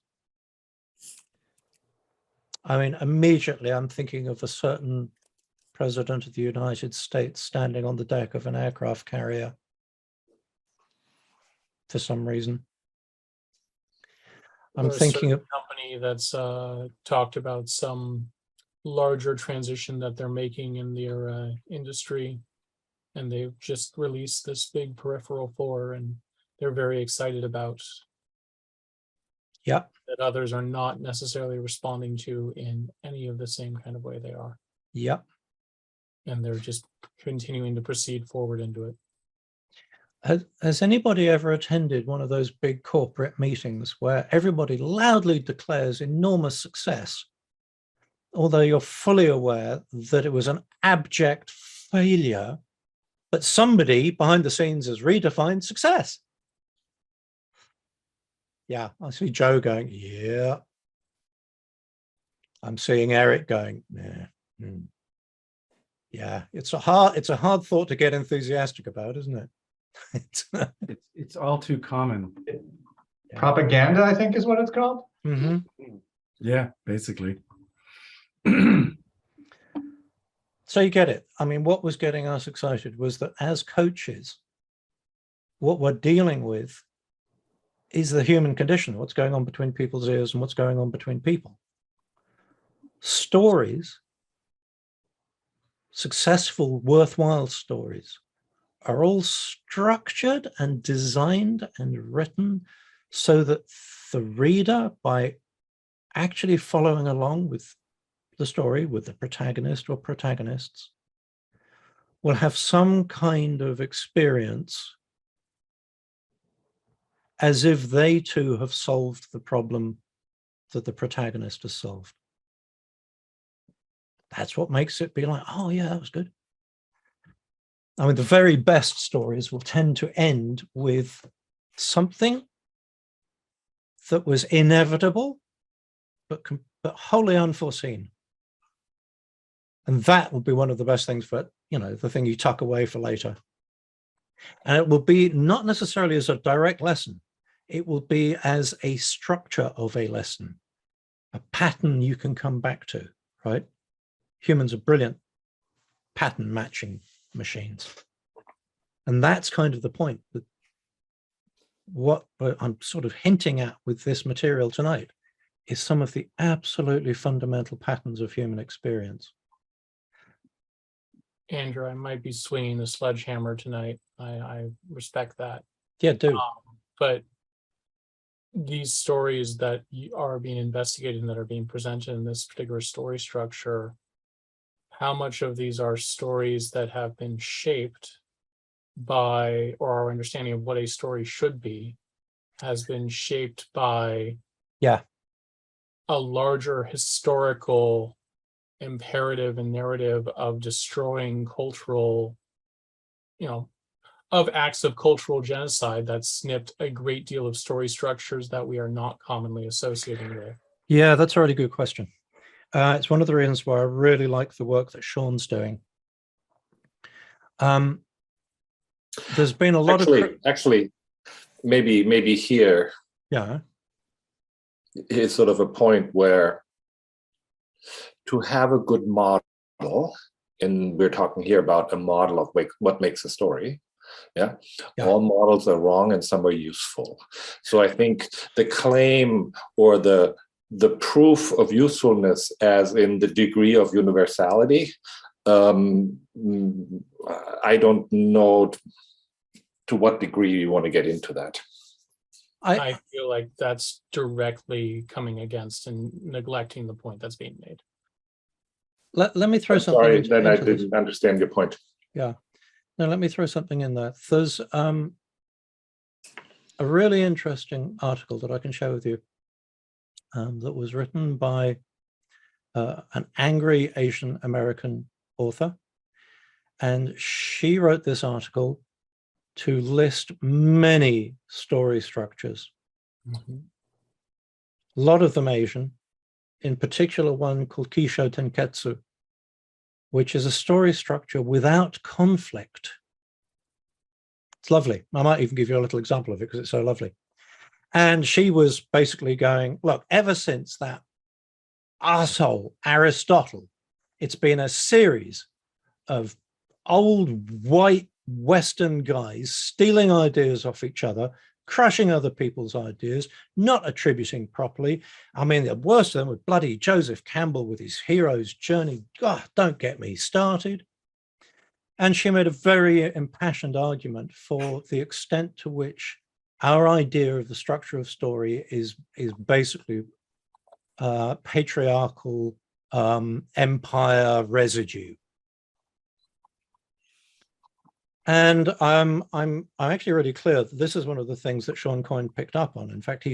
I mean, immediately I'm thinking of a certain president of the United States standing on the deck of an aircraft carrier for some reason. I'm thinking of a company that's talked about some larger transition that they're making in their industry, and they've just released this big peripheral 4, and they're very excited about. Yeah. That others are not necessarily responding to in any of the same kind of way they are. Yeah. And they're just continuing to proceed forward into it. Has anybody ever attended one of those big corporate meetings where everybody loudly declares enormous success, although you're fully aware that it was an abject failure, but somebody behind the scenes has redefined success? Yeah, I see Joe going, yeah. I'm seeing Eric going, yeah. Yeah, it's a hard thought to get enthusiastic about, isn't it? It's all too common. Propaganda, I think, is what it's called. Mm-hmm. Yeah, basically. So you get it. I mean, what was getting us excited was that as coaches, what we're dealing with is the human condition, what's going on between people's ears and what's going on between people. Stories, successful, worthwhile stories, are all structured and designed and written so that the reader, by actually following along with the story, with the protagonist or protagonists, will have some kind of experience as if they too have solved the problem that the protagonist has solved. That's what makes it be like, oh yeah, that was good. I mean, the very best stories will tend to end with something that was inevitable, but wholly unforeseen. And that will be one of the best things for, you know, the thing you tuck away for later. And it will be not necessarily as a direct lesson. It will be as a structure of a lesson, a pattern you can come back to, right? Humans are brilliant pattern matching machines. And that's kind of the point. That what I'm sort of hinting at with this material tonight is some of the absolutely fundamental patterns of human experience. Andrew, I might be swinging the sledgehammer tonight. I respect that. Yeah, do. But these stories that are being investigated and that are being presented in this particular story structure, how much of these are stories that have been shaped by, or our understanding of what a story should be has been shaped by a larger historical imperative and narrative of destroying cultural, of acts of cultural genocide that snipped a great deal of story structures that we are not commonly associating with? Yeah, that's a really good question. It's one of the reasons why I really like the work that Sean's doing. There's been a lot of actually maybe here is sort of a point where to have a good model, and we're talking here about a model of what makes a story. All models are wrong and some are useful. So I think the claim or the proof of usefulness as in the degree of universality, I don't know to what degree you want to get into that. I feel like that's directly coming against and neglecting the point that's being made. Let me throw something sorry, into, then into I didn't understand your point. Yeah. Now let me throw something in there. There's a really interesting article that I can share with you that was written by an angry Asian American author. And she wrote this article to list many story structures. A lot of them Asian, in particular one called Kisho Tenketsu, which is a story structure without conflict. It's lovely. I might even give you a little example of it because it's so lovely. And she was basically going, look, ever since that arsehole Aristotle, it's been a series of old white Western guys stealing ideas off each other, crushing other people's ideas, not attributing properly. I mean, the worst of them was bloody Joseph Campbell with his hero's journey. God, don't get me started. And she made a very impassioned argument for the extent to which our idea of the structure of story is basically patriarchal empire residue. And I'm actually really clear that this is one of the things that Sean Coyne picked up on. In fact,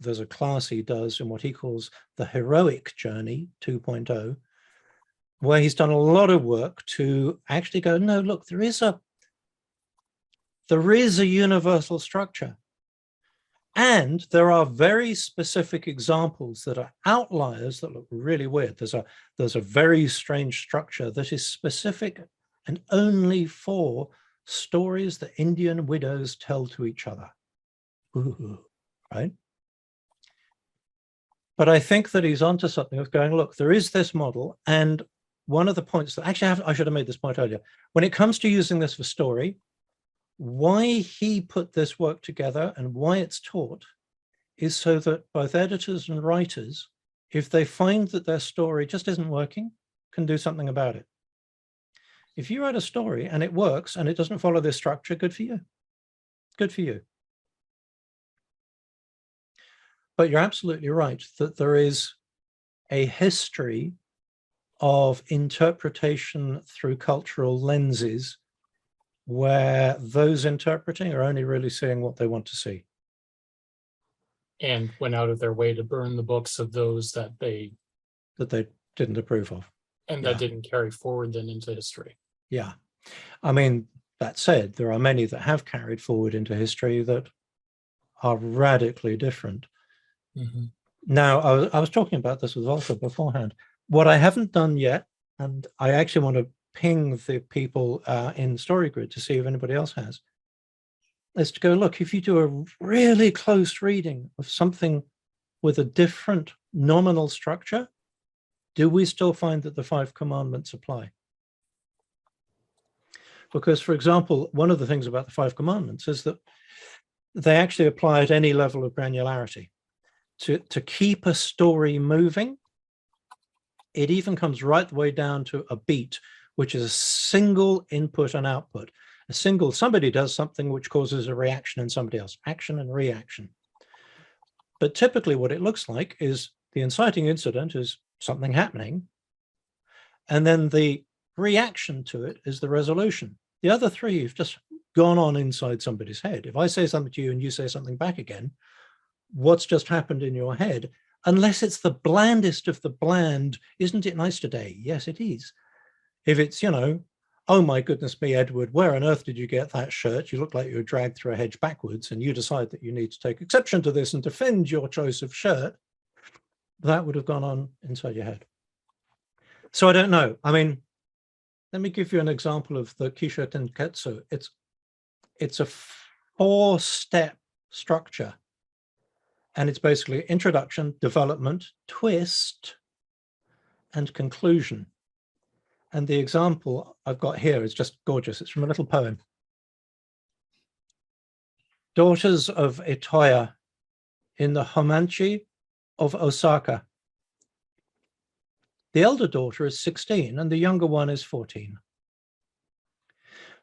there's a class he does in what he calls the heroic journey 2.0, where he's done a lot of work to actually go, no, look, there is a universal structure. And there are very specific examples that are outliers that look really weird. There's a very strange structure that is specific and only for stories that Indian widows tell to each other. Ooh, right? But I think that he's onto something of going, look, there is this model. And one of the points that actually I should have made this point earlier. When it comes to using this for story, why he put this work together and why it's taught is so that both editors and writers, if they find that their story just isn't working, can do something about it. If you write a story and it works and it doesn't follow this structure, good for you. Good for you. But you're absolutely right that there is a history of interpretation through cultural lenses where those interpreting are only really seeing what they want to see. And went out of their way to burn the books of those that they didn't approve of. And that didn't carry forward then into history. Yeah. I mean, that said, there are many that have carried forward into history that are radically different. Mm-hmm. Now, I was talking about this with Volker beforehand. What I haven't done yet, and I actually want to ping the people in StoryGrid to see if anybody else has, is to go, look, if you do a really close reading of something with a different nominal structure, do we still find that the 5 commandments apply? Because, for example, one of the things about the 5 commandments is that they actually apply at any level of granularity. To keep a story moving, it even comes right the way down to a beat, which is a single input and output. Somebody does something which causes a reaction in somebody else, action and reaction. But typically what it looks like is the inciting incident is something happening, and then the reaction to it is the resolution. The other 3 have just gone on inside somebody's head. If I say something to you and you say something back again, what's just happened in your head, unless it's the blandest of the bland, isn't it nice today? Yes, it is. If it's, oh my goodness me, Edward, where on earth did you get that shirt? You look like you were dragged through a hedge backwards, and you decide that you need to take exception to this and defend your choice of shirt, that would have gone on inside your head. So I don't know. I mean, let me give you an example of the Kisho Tenketsu. It's a 4-step structure. And it's basically introduction, development, twist, and conclusion. And the example I've got here is just gorgeous. It's from a little poem. Daughters of Itoya in the Homanchi of Osaka. The elder daughter is 16 and the younger one is 14.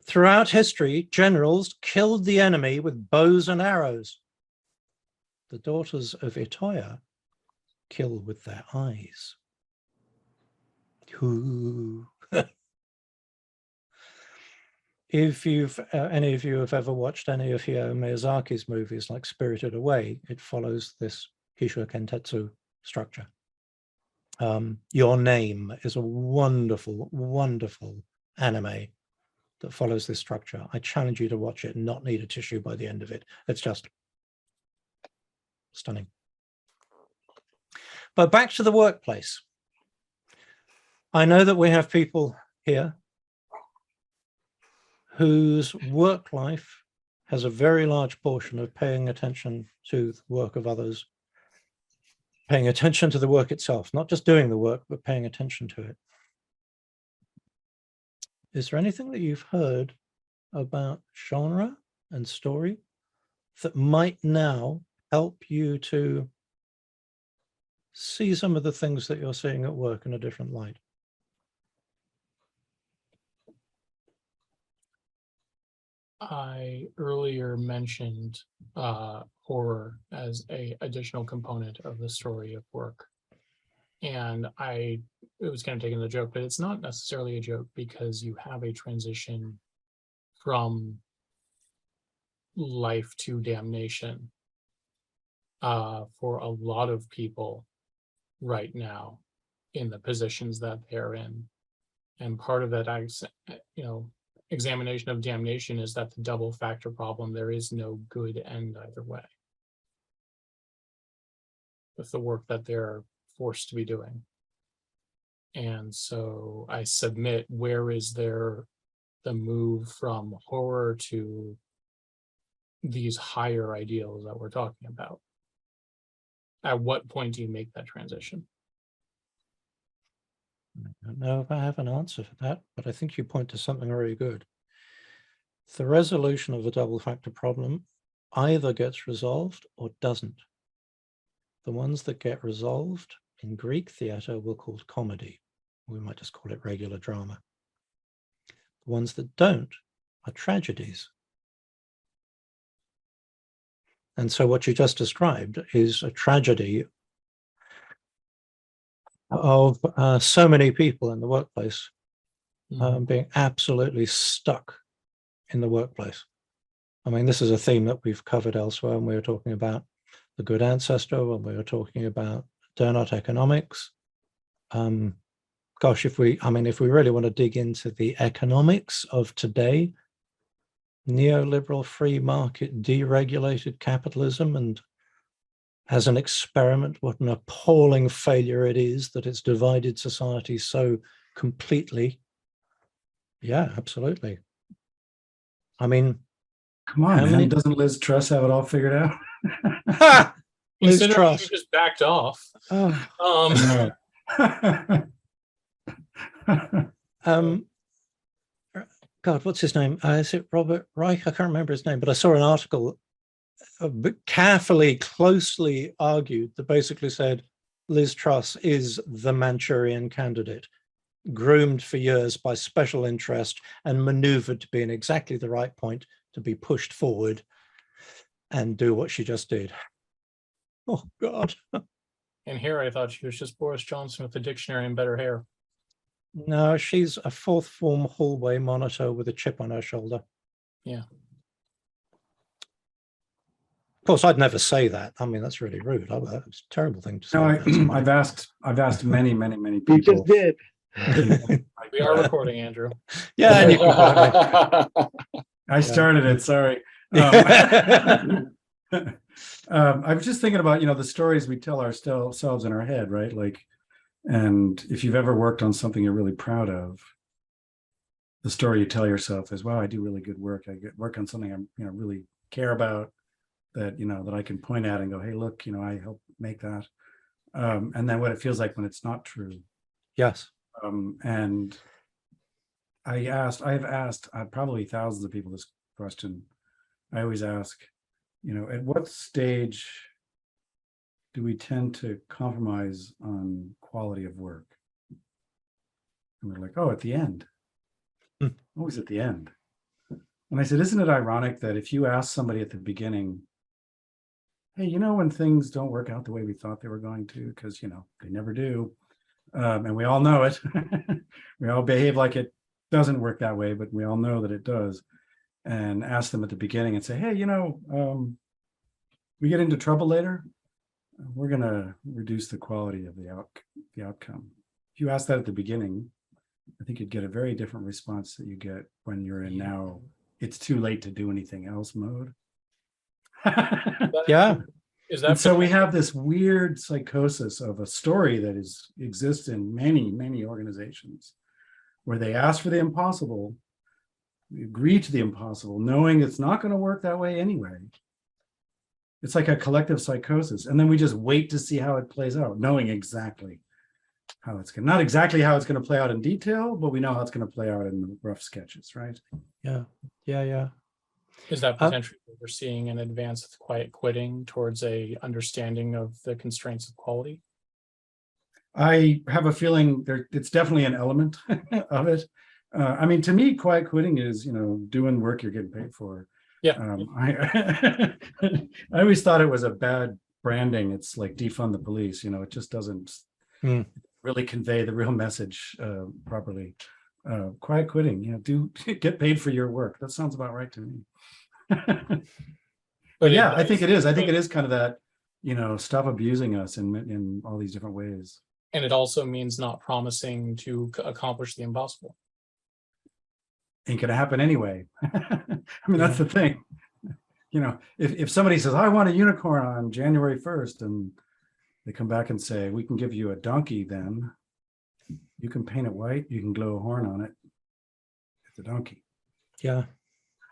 Throughout history, generals killed the enemy with bows and arrows. The daughters of Itoya kill with their eyes. Ooh. If any of you have ever watched any of Hayao Miyazaki's movies like Spirited Away, it follows this Kisho Kentetsu structure. Your Name is a wonderful, wonderful anime that follows this structure. I challenge you to watch it and not need a tissue by the end of it. It's just stunning. But back to the workplace. I know that we have people here whose work life has a very large portion of paying attention to the work of others, paying attention to the work itself, not just doing the work, but paying attention to it. Is there anything that you've heard about genre and story that might now help you to see some of the things that you're seeing at work in a different light? I earlier mentioned horror as an additional component of the story of work. And it was kind of taking the joke, but it's not necessarily a joke because you have a transition from life to damnation for a lot of people right now in the positions that they're in. And part of that, examination of damnation is that the double factor problem, there is no good end either way with the work that they're forced to be doing. And so I submit, where is there the move from horror to these higher ideals that we're talking about? At what point do you make that transition? I don't know if I have an answer for that, but I think you point to something very good. The resolution of the double factor problem either gets resolved or doesn't. The ones that get resolved in Greek theater we'll call comedy. We might just call it regular drama. The ones that don't are tragedies. And so what you just described is a tragedy of so many people in the workplace being absolutely stuck in the workplace. I mean, this is a theme that we've covered elsewhere when we were talking about the good ancestor, when we were talking about donut economics. Gosh, if we really want to dig into the economics of today, neoliberal free market deregulated capitalism, and as an experiment, what an appalling failure it is that it's divided society so completely. Yeah, absolutely. I mean, come on, man. Doesn't Liz Truss have it all figured out? Liz Truss. She just backed off. God, what's his name? Is it Robert Reich? I can't remember his name, but I saw an article carefully, closely argued that basically said Liz Truss is the Manchurian candidate, groomed for years by special interest and maneuvered to be in exactly the right point to be pushed forward and do what she just did. Oh, God. And here I thought she was just Boris Johnson with a dictionary and better hair. No, she's a fourth form hallway monitor with a chip on her shoulder. Yeah. Of course, I'd never say that. I mean, that's really rude. It's a terrible thing to say. No, I've asked many people. You just did. We are recording, Andrew. Yeah, and you can quote me. I started it. Sorry. I was just thinking about, the stories we tell ourselves in our head, right? Like, and if you've ever worked on something you're really proud of, the story you tell yourself is, wow, I do really good work. I work on something I really care about, that, that I can point at and go, hey, look, I helped make that. And then what it feels like when it's not true. Yes. And I've asked probably thousands of people this question. I always ask, at what stage do we tend to compromise on quality of work? And we're like, oh, at the end. Always at the end. And I said, isn't it ironic that if you ask somebody at the beginning, hey, when things don't work out the way we thought they were going to, because, they never do. And we all know it. We all behave like it doesn't work that way, but we all know that it does. And ask them at the beginning and say, hey, we get into trouble later, we're going to reduce the quality of the outcome. If you ask that at the beginning, I think you'd get a very different response that you get when you're in now it's too late to do anything else mode. Yeah. Is that so we have this weird psychosis of a story that exists in many organizations, where they ask for the impossible, we agree to the impossible, knowing it's not going to work that way anyway. It's like a collective psychosis, and then we just wait to see how it plays out, knowing exactly how it's going, not exactly how it's going to play out in detail, but we know how it's going to play out in the rough sketches, right? Yeah. Is that potentially what we're seeing an advance of quiet quitting towards a understanding of the constraints of quality? I have a feeling it's definitely an element of it. To me, quiet quitting is, doing work you're getting paid for. Yeah. I always thought it was a bad branding. It's like defund the police, it just doesn't really convey the real message properly. Quiet quitting, do get paid for your work. That sounds about right to me. But yeah, I think it is. I think it is kind of that, stop abusing us in all these different ways. And it also means not promising to accomplish the impossible. Ain't gonna happen anyway. That's the thing. If somebody says, I want a unicorn on January 1st, and they come back and say, we can give you a donkey, then you can paint it white, you can glue a horn on it. It's a donkey. Yeah.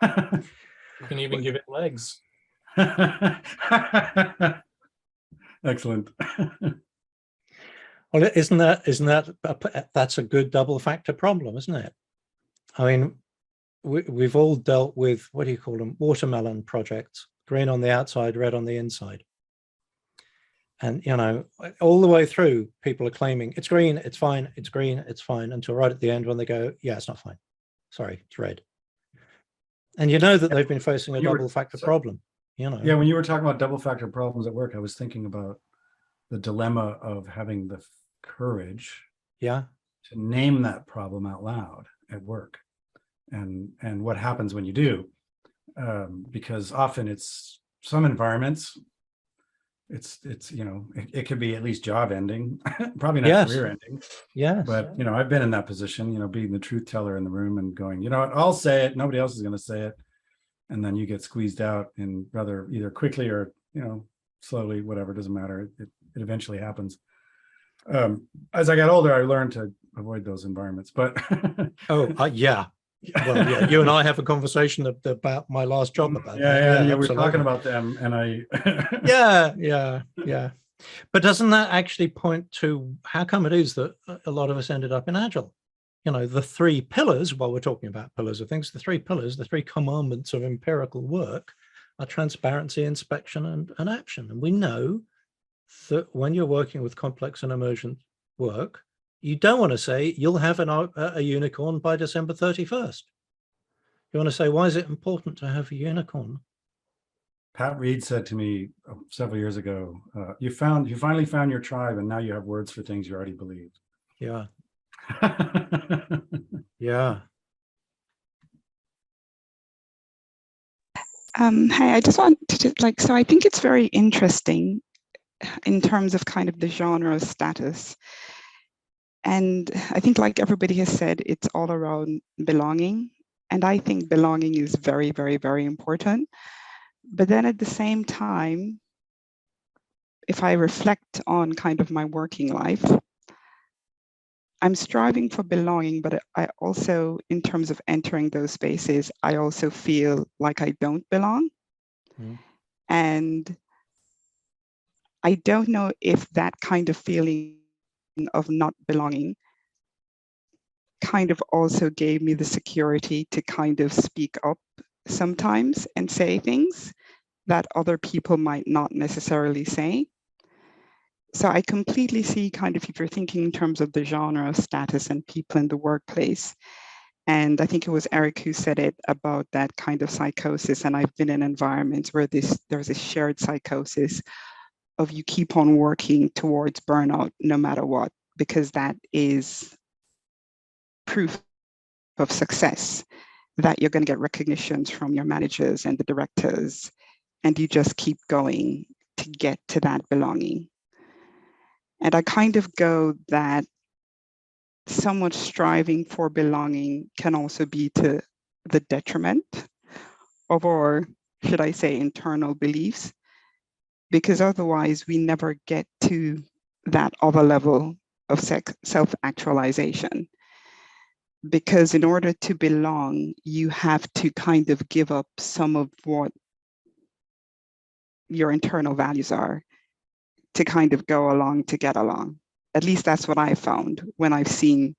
You can even give it legs. Excellent. Well, isn't that that's a good double factor problem, isn't it? I mean, we've all dealt with, what do you call them, watermelon projects, green on the outside, red on the inside. And, all the way through, people are claiming it's green, it's fine, it's green, it's fine, until right at the end when they go, yeah, it's not fine. Sorry, thread. And you know that they've been facing a You were- double factor problem, you know. Yeah, when you were talking about double factor problems at work, I was thinking about the dilemma of having the courage Yeah. to name that problem out loud at work, and what happens when you do, because often it's some environments, it's you know, it could be at least job ending, probably not Yes. career ending. Yes. But you know, I've been in that position, you know, being the truth teller in the room and going, you know what, I'll say it, nobody else is going to say it, and then you get squeezed out, and rather either quickly or, you know, slowly, whatever, doesn't matter, it eventually happens. As I got older, I learned to avoid those environments, but Yeah. Well, yeah, you and I have a conversation about my last job about that. yeah, we're absolutely. talking about them, and I yeah. But doesn't that actually point to how come it is that a lot of us ended up in Agile? You know, the three pillars, while we're talking about pillars of things, the three pillars, the three commandments of empirical work are transparency, inspection, and action. And we know that when you're working with complex and emergent work, you don't want to say you'll have a unicorn by December 31st. You want to say, why is it important to have a unicorn? Pat Reed said to me several years ago, you finally found your tribe, and now you have words for things you already believed. Yeah. Yeah. Hey, I just want to so I think it's very interesting in terms of kind of the genre status. And I think, like everybody has said, it's all around belonging. And I think belonging is very, very, very important. But then at the same time, if I reflect on kind of my working life, I'm striving for belonging, but I also, in terms of entering those spaces, I also feel like I don't belong. Mm. And I don't know if that kind of feeling of not belonging kind of also gave me the security to kind of speak up sometimes and say things that other people might not necessarily say. So I completely see kind of, if you're thinking in terms of the genre of status and people in the workplace, and I think it was Eric who said it about that kind of psychosis. And I've been in environments where there's a shared psychosis of you keep on working towards burnout no matter what, because that is proof of success, that you're going to get recognitions from your managers and the directors, and you just keep going to get to that belonging. And I kind of go that so much striving for belonging can also be to the detriment of our, should I say, internal beliefs, because otherwise we never get to that other level of self-actualization. Because in order to belong, you have to kind of give up some of what your internal values are to kind of go along to get along. At least that's what I found when I've seen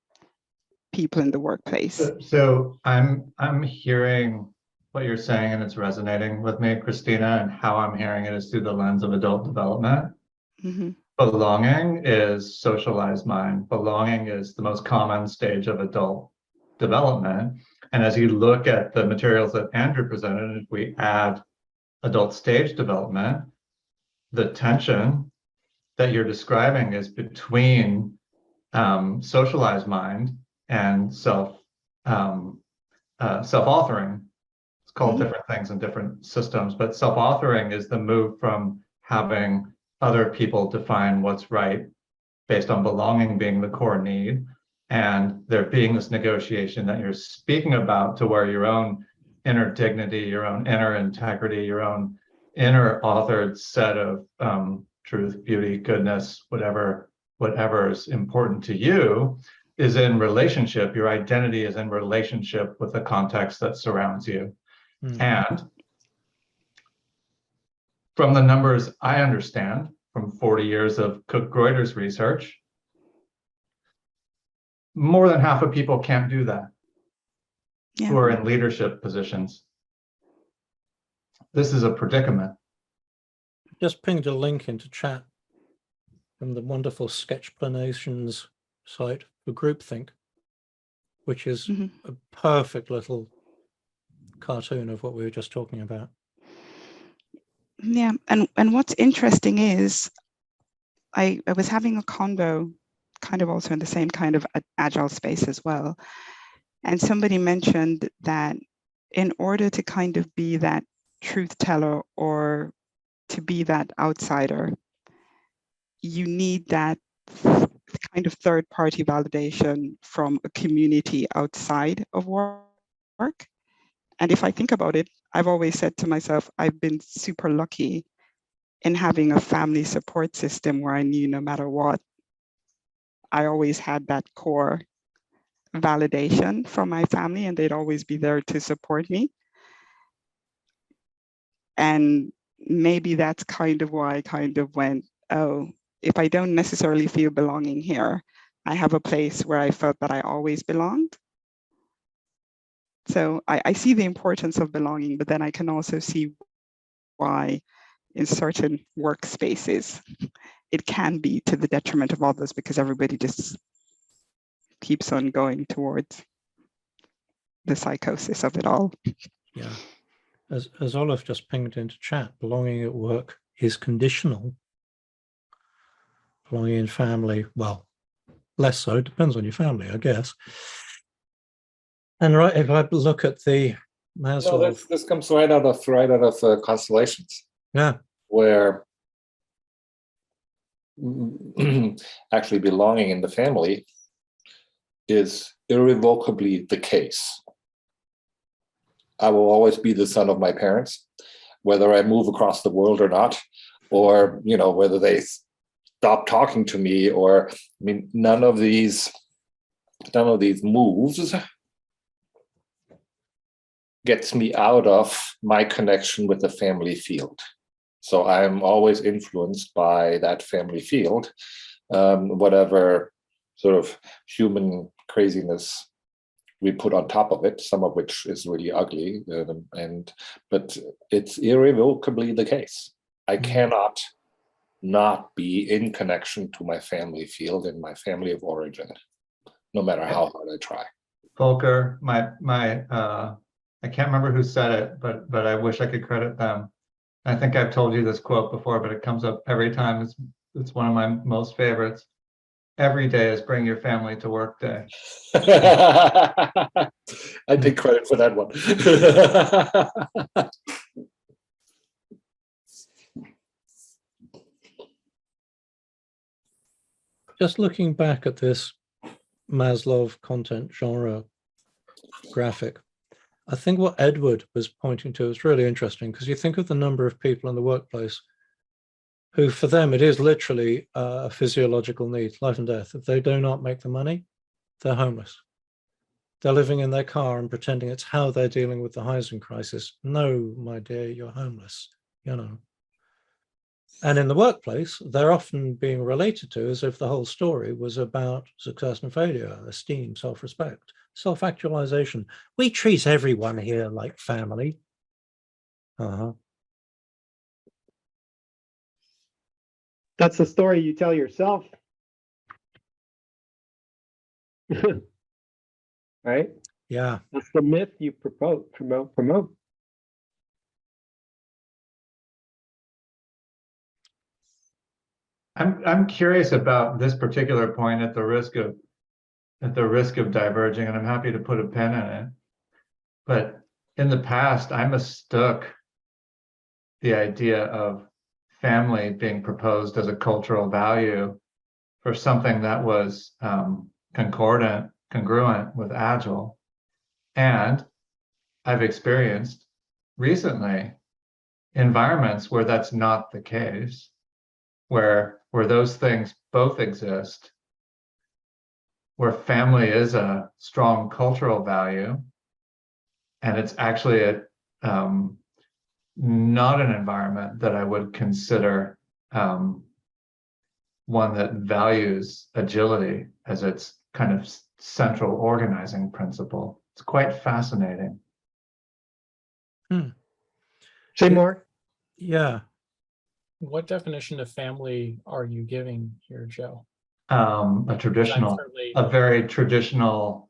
people in the workplace. So I'm hearing what you're saying, and it's resonating with me, Christina, and how I'm hearing it is through the lens of adult development. Mm-hmm. Belonging is socialized mind. Belonging is the most common stage of adult development. And as you look at the materials that Andrew presented, if we add adult stage development, the tension that you're describing is between socialized mind and self-authoring. It's called different things in different systems, but self-authoring is the move from having other people define what's right based on belonging being the core need, and there being this negotiation that you're speaking about, to where your own inner dignity, your own inner integrity, your own inner authored set of truth, beauty, goodness, whatever is important to you, is in relationship. Your identity is in relationship with the context that surrounds you. Mm-hmm. And from the numbers I understand from 40 years of Cook-Reuters research, more than half of people can't do that, who are in leadership positions. This is a predicament. Just pinged a link into chat from the wonderful Sketchplanations site for groupthink. which is a perfect little cartoon of what we were just talking about. Yeah, and what's interesting is I was having a convo kind of also in the same kind of agile space as well. And somebody mentioned that in order to kind of be that truth teller or to be that outsider, you need that kind of third party validation from a community outside of work. And if I think about it, I've always said to myself, I've been super lucky in having a family support system where I knew no matter what, I always had that core validation from my family and they'd always be there to support me. And maybe that's kind of why I kind of went, oh, if I don't necessarily feel belonging here, I have a place where I felt that I always belonged. So I see the importance of belonging, but then I can also see why in certain workspaces, it can be to the detriment of others because everybody just keeps on going towards the psychosis of it all. Yeah. As Olaf just pinged into chat, belonging at work is conditional. Belonging in family, well, less so, depends on your family, I guess. And right, if I look at the Maslow, no, this comes right out of constellations. Yeah, where actually belonging in the family is irrevocably the case. I will always be the son of my parents, whether I move across the world or not, or whether they stop talking to me, or none of these moves gets me out of my connection with the family field. So I'm always influenced by that family field, whatever sort of human craziness we put on top of it, some of which is really ugly, but it's irrevocably the case. I cannot not be in connection to my family field and my family of origin, no matter how hard I try. Volker, I can't remember who said it, but I wish I could credit them. I think I've told you this quote before, but it comes up every time. It's one of my most favorites. Every day is bring your family to work day. I take credit for that one. just looking back at this Maslow content genre graphic, I think what Edward was pointing to is really interesting, because you think of the number of people in the workplace who, for them, it is literally a physiological need, life and death. If they do not make the money, they're homeless. They're living in their car and pretending it's how they're dealing with the housing crisis. No, my dear, you're homeless, And in the workplace, they're often being related to as if the whole story was about success and failure, esteem, self-respect, self-actualization. We treat everyone here like family. That's the story you tell yourself. Right? Yeah. That's the myth you promote. I'm curious about this particular point at the risk of diverging, and I'm happy to put a pin in it. But in the past, I mistook the idea of family being proposed as a cultural value for something that was congruent with Agile. And I've experienced recently environments where that's not the case, where those things both exist, where family is a strong cultural value, and it's actually not an environment that I would consider one that values agility as its kind of central organizing principle. It's quite fascinating. Say more. Yeah. What definition of family are you giving here, Joe? A very traditional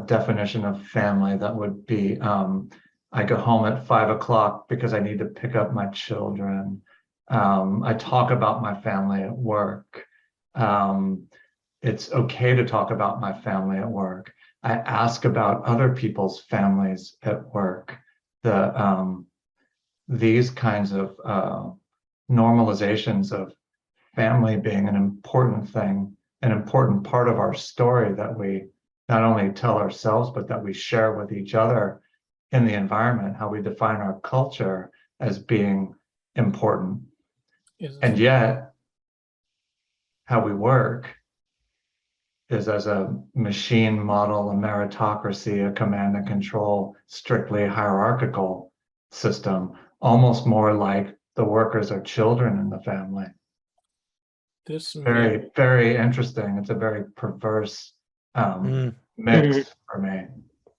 definition of family that would be, I go home at 5 o'clock because I need to pick up my children. I talk about my family at work. It's okay to talk about my family at work. I ask about other people's families at work. These kinds of normalizations of family being an important thing, an important part of our story that we not only tell ourselves, but that we share with each other in the environment, how we define our culture as being important. And yet, how we work is as a machine model, a meritocracy, a command and control, strictly hierarchical system, almost more like the workers are children in the family. This Very, very interesting. It's a very perverse mix for me.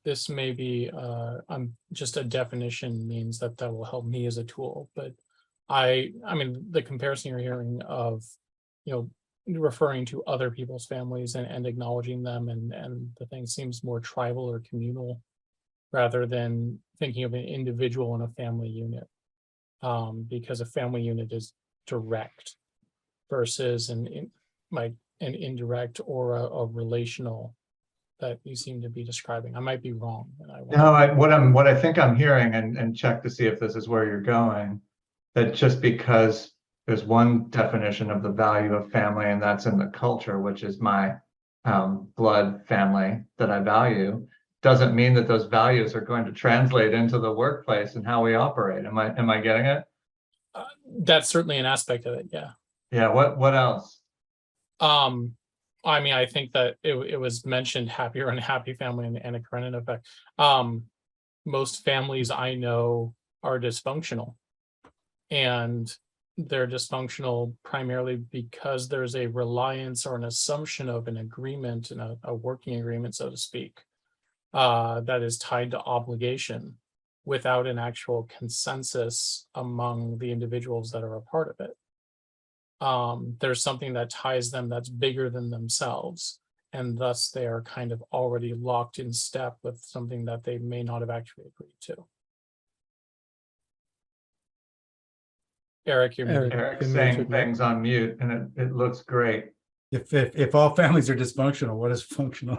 This may be just a definition means that will help me as a tool, but I mean the comparison you're hearing of, referring to other people's families and acknowledging them and the thing seems more tribal or communal rather than thinking of an individual in a family unit, because a family unit is direct versus an indirect or a relational that you seem to be describing. I might be wrong. What I think I'm hearing, and check to see if this is where you're going, that just because there's one definition of the value of family, and that's in the culture, which is my blood family that I value, doesn't mean that those values are going to translate into the workplace and how we operate. Am I getting it? That's certainly an aspect of it. Yeah. Yeah. What else? I mean, I think that it was mentioned happy or unhappy family and a Karenin effect. Most families I know are dysfunctional, and they're dysfunctional primarily because there's a reliance or an assumption of an agreement and a working agreement, so to speak, that is tied to obligation without an actual consensus among the individuals that are a part of it. There's something that ties them that's bigger than themselves, and thus they are kind of already locked in step with something that they may not have actually agreed to. Eric, Eric's saying things on mute, and it looks great. If all families are dysfunctional, what is functional?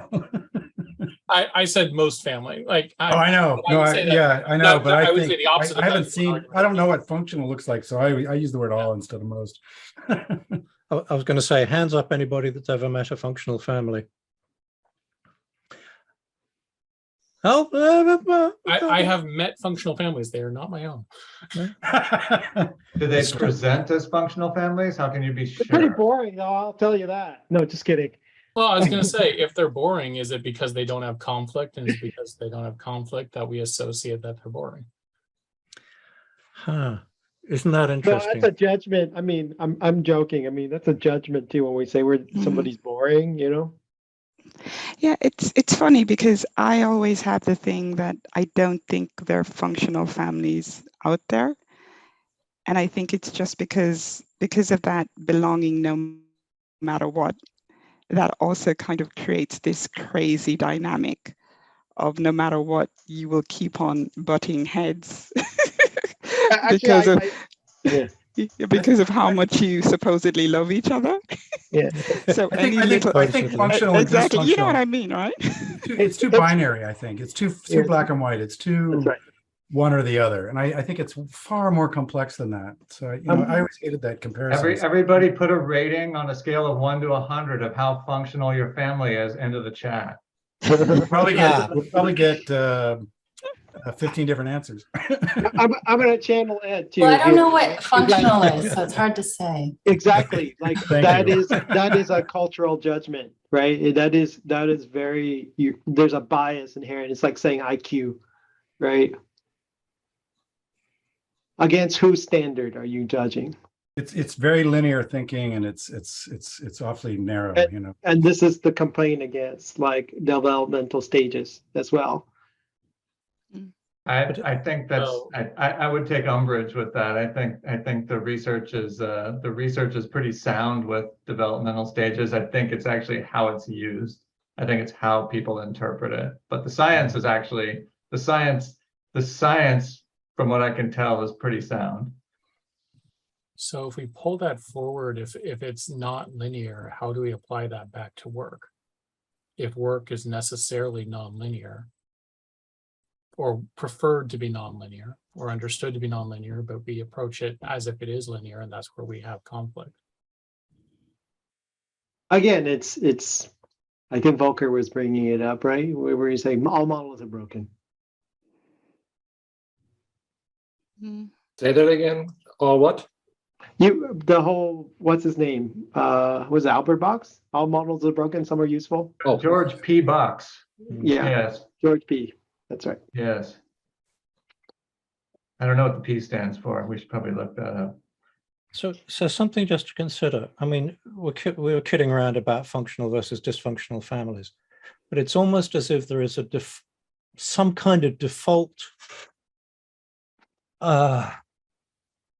I said most family. I know. I know, but I think the opposite. I haven't seen. I don't know what functional looks like, so I use the word all instead of most. I was going to say, hands up anybody that's ever met a functional family. Oh, I have met functional families. They are not my own. Do they present as functional families? How can you be sure? Pretty boring, though, I'll tell you that. No, just kidding. Well, I was going to say, if they're boring, is it because they don't have conflict, and it's because they don't have conflict that we associate that they're boring? Huh. Isn't that interesting? No, that's a judgment. I mean, I'm joking. I mean, that's a judgment too when we say somebody's boring, Yeah, it's funny because I always have the thing that I don't think there are functional families out there. And I think it's just because of that belonging no matter what, that also kind of creates this crazy dynamic of no matter what, you will keep on butting heads. Because of how much you supposedly love each other. Yeah. So I think functional and exactly. dysfunctional. You know what I mean, right? It's too binary. I think it's too black and white. It's too one or the other, and I think it's far more complex than that. So I always hated that comparison. Everybody put a rating on a scale of 1 to 100 of how functional your family is into the chat. We'll probably get 15 different answers. I'm going to channel Ed too. Well, I don't know what functional is, so it's hard to say. Exactly. Like that is a cultural judgment, right? That is very, there's a bias inherent. It's like saying IQ, right? Against whose standard are you judging? It's very linear thinking, and it's awfully narrow, And this is the complaint against like developmental stages as well. I think that's I would take umbrage with that. I think the research is pretty sound with developmental stages. I think it's actually how it's used I think it's how people interpret it. But the science is actually, the science, from what I can tell, is pretty sound. So if we pull that forward, if it's not linear, how do we apply that back to work? If work is necessarily nonlinear, or preferred to be nonlinear, or understood to be nonlinear, but we approach it as if it is linear, and that's where we have conflict. Again, it's. I think Volker was bringing it up, right? Where you say all models are broken. Say that again. Or what? The whole, what's his name? Was it Albert Box? All models are broken, some are useful. Oh, George P. Box. Yeah. Yes. George P. That's right. Yes. I don't know what the P stands for. We should probably look that up. So something just to consider. I mean, we were kidding around about functional versus dysfunctional families, but it's almost as if there is some kind of default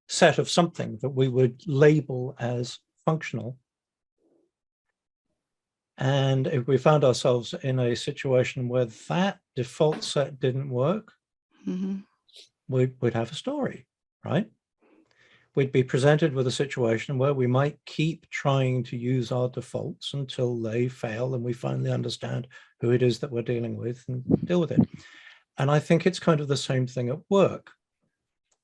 set of something that we would label as functional. And if we found ourselves in a situation where that default set didn't work, we'd have a story, right? We'd be presented with a situation where we might keep trying to use our defaults until they fail and we finally understand who it is that we're dealing with and deal with it. And I think it's kind of the same thing at work.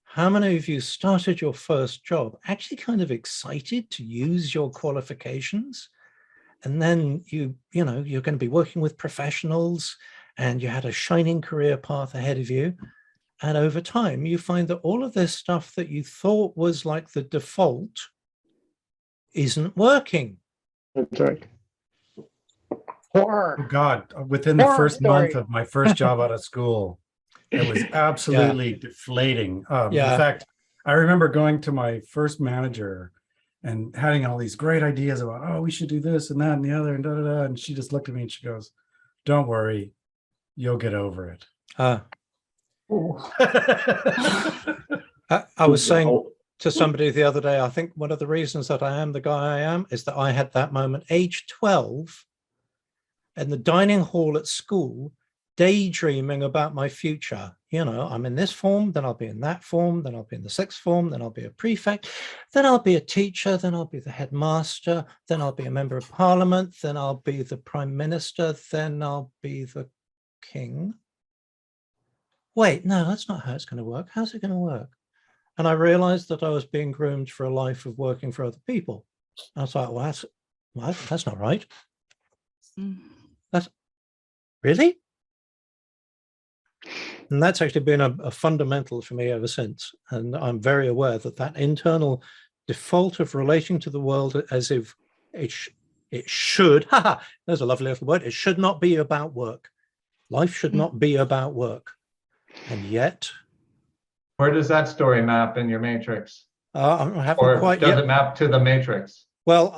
How many of you started your first job actually kind of excited to use your qualifications? And then you're going to be working with professionals and you had a shining career path ahead of you. And over time, you find that all of this stuff that you thought was like the default isn't working. That's right. Horror. Oh God, within the first month of my first job out of school, it was absolutely deflating. In fact, I remember going to my first manager and having all these great ideas about, oh, we should do this and that and the other and da da da. And she just looked at me and she goes, "Don't worry, you'll get over it." I was saying to somebody the other day, I think one of the reasons that I am the guy I am is that I had that moment, age 12, in the dining hall at school, daydreaming about my future. You know, I'm in this form, then I'll be in that form, then I'll be in the sixth form, then I'll be a prefect, then I'll be a teacher, then I'll be the headmaster, then I'll be a member of parliament, then I'll be the prime minister, then I'll be the king. Wait, no, that's not how it's going to work. How's it going to work? And I realized that I was being groomed for a life of working for other people. I was like, well, that's not right. That's really? And that's actually been a fundamental for me ever since. And I'm very aware that that internal default of relating to the world as if it should, there's a lovely little word, it should not be about work. Life should not be about work. And yet, where does that story map in your matrix? I haven't or quite does yet. It map to the matrix? Well,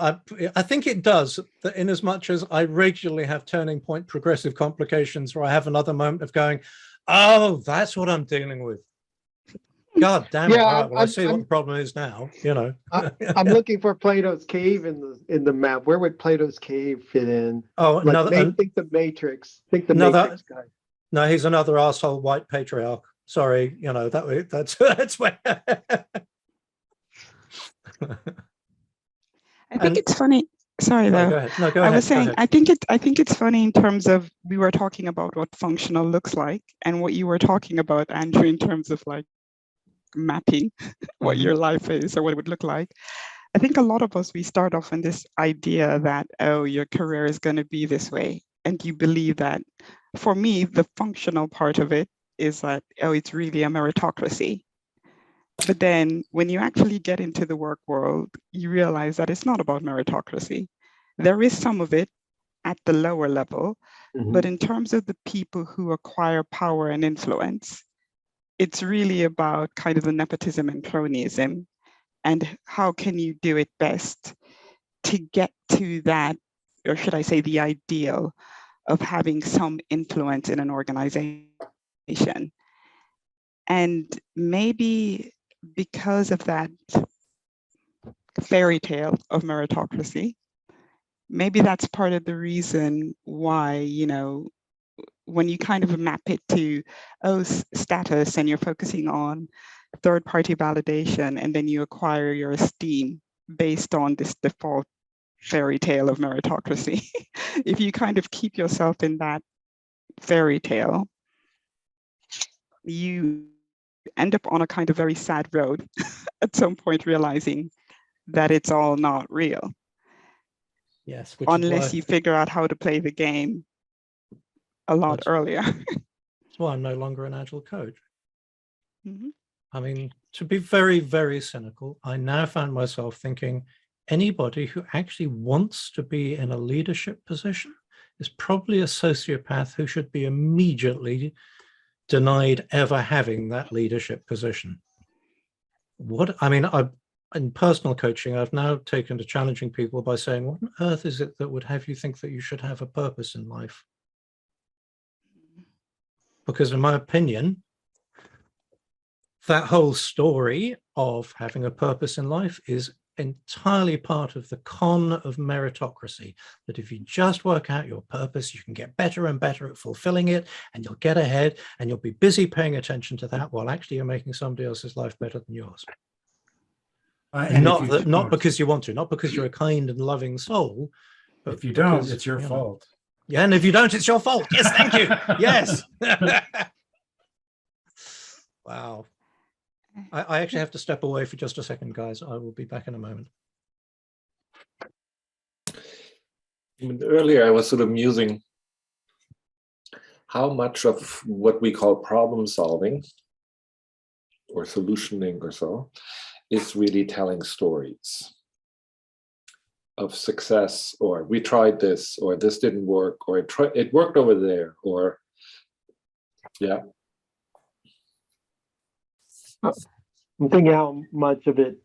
I think it does, that in as much as I regularly have turning point progressive complications where I have another moment of going, oh, that's what I'm dealing with. God damn it. Right, well, I see what the problem is now, you know. I'm looking for Plato's cave in the map. Where would Plato's cave fit in? Oh, like, think the Matrix. Think the Matrix guy. No, he's another asshole white patriarch. Sorry, you know, that's where. I think it's funny. Sorry, though. Go ahead. No, go I ahead. was saying, I think it's funny in terms of, we were talking about what functional looks like, and what you were talking about, Andrew, in terms of like mapping what your life is or what it would look like. I think a lot of us, we start off in this idea that, oh, your career is going to be this way, and you believe that. For me, the functional part of it is that, oh, it's really a meritocracy. But then when you actually get into the work world, you realize that it's not about meritocracy. There is some of it at the lower level, but in terms of the people who acquire power and influence, it's really about kind of the nepotism and cronyism, and how can you do it best to get to that, or should I say the ideal of having some influence in an organization. And maybe because of that fairy tale of meritocracy, maybe that's part of the reason why, you know, when you kind of map it to, oh, status, and you're focusing on third-party validation, and then you acquire your esteem based on this default fairy tale of meritocracy. If you kind of keep yourself in that fairy tale, you end up on a kind of very sad road at some point, realizing that it's all not real. Yes, unless you figure out how to play the game a lot earlier. That's why I'm no longer an agile coach. Mm-hmm. I mean, to be very, very cynical, I now find myself thinking anybody who actually wants to be in a leadership position is probably a sociopath who should be immediately denied ever having that leadership position. In personal coaching, I've now taken to challenging people by saying, what on earth is it that would have you think that you should have a purpose in life? Because in my opinion, that whole story of having a purpose in life is entirely part of the con of meritocracy, that if you just work out your purpose, you can get better and better at fulfilling it, and you'll get ahead, and you'll be busy paying attention to that while actually you're making somebody else's life better than yours. Not because you want to, not because you're a kind and loving soul. But if you don't, it's your fault. Yeah, and if you don't, it's your fault. Yes, thank you. Yes. Wow. I actually have to step away for just a second, guys. I will be back in a moment. Earlier, I was sort of musing how much of what we call problem solving or solutioning or so is really telling stories of success, or we tried this, or this didn't work, or it worked over there, or yeah. I'm thinking how much of it,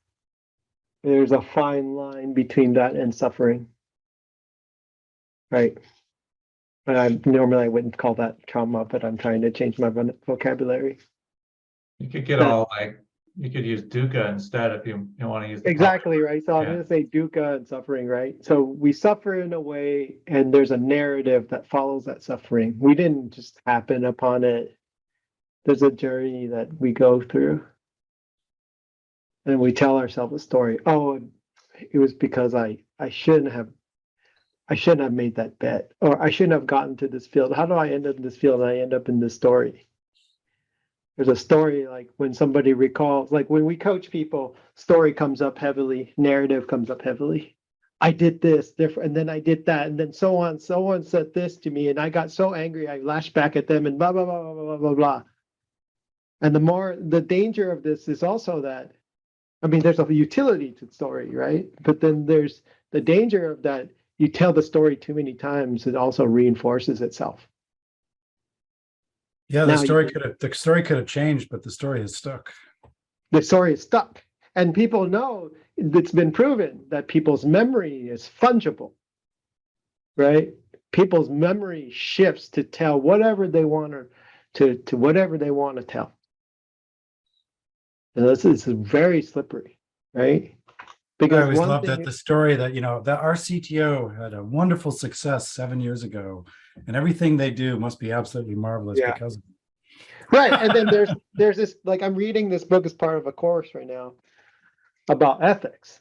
there's a fine line between that and suffering, right? And I wouldn't call that trauma, but I'm trying to change my vocabulary. You could get all like, you could use dukkha instead if you want to use the exactly right. So I'm going to say dukkha and suffering, right? So we suffer in a way, and there's a narrative that follows that suffering. We didn't just happen upon it. There's a journey that we go through, and we tell ourselves a story. Oh, it was because I shouldn't have made that bet, or I shouldn't have gotten to this field. How do I end up in this field and I end up in this story? There's a story, like when somebody recalls, like when we coach people, story comes up heavily, narrative comes up heavily. I did this different, and then I did that, and then so on. Someone said this to me, and I got so angry, I lashed back at them, and blah, blah, blah, blah, blah, blah, blah. And the danger of this is also that, I mean, there's a utility to the story, right? But then there's the danger of that you tell the story too many times, it also reinforces itself. Yeah, the story could have changed, but the story has stuck. The story is stuck. And people know, it's been proven that people's memory is fungible, right? People's memory shifts to tell whatever they want, or to whatever they want to tell. And this is very slippery, right? Because I always loved that the story that, you know, that our CTO had a wonderful success 7 years ago, and everything they do must be absolutely marvelous because of it. Right. And then there's this, like, I'm reading this book as part of a course right now about ethics.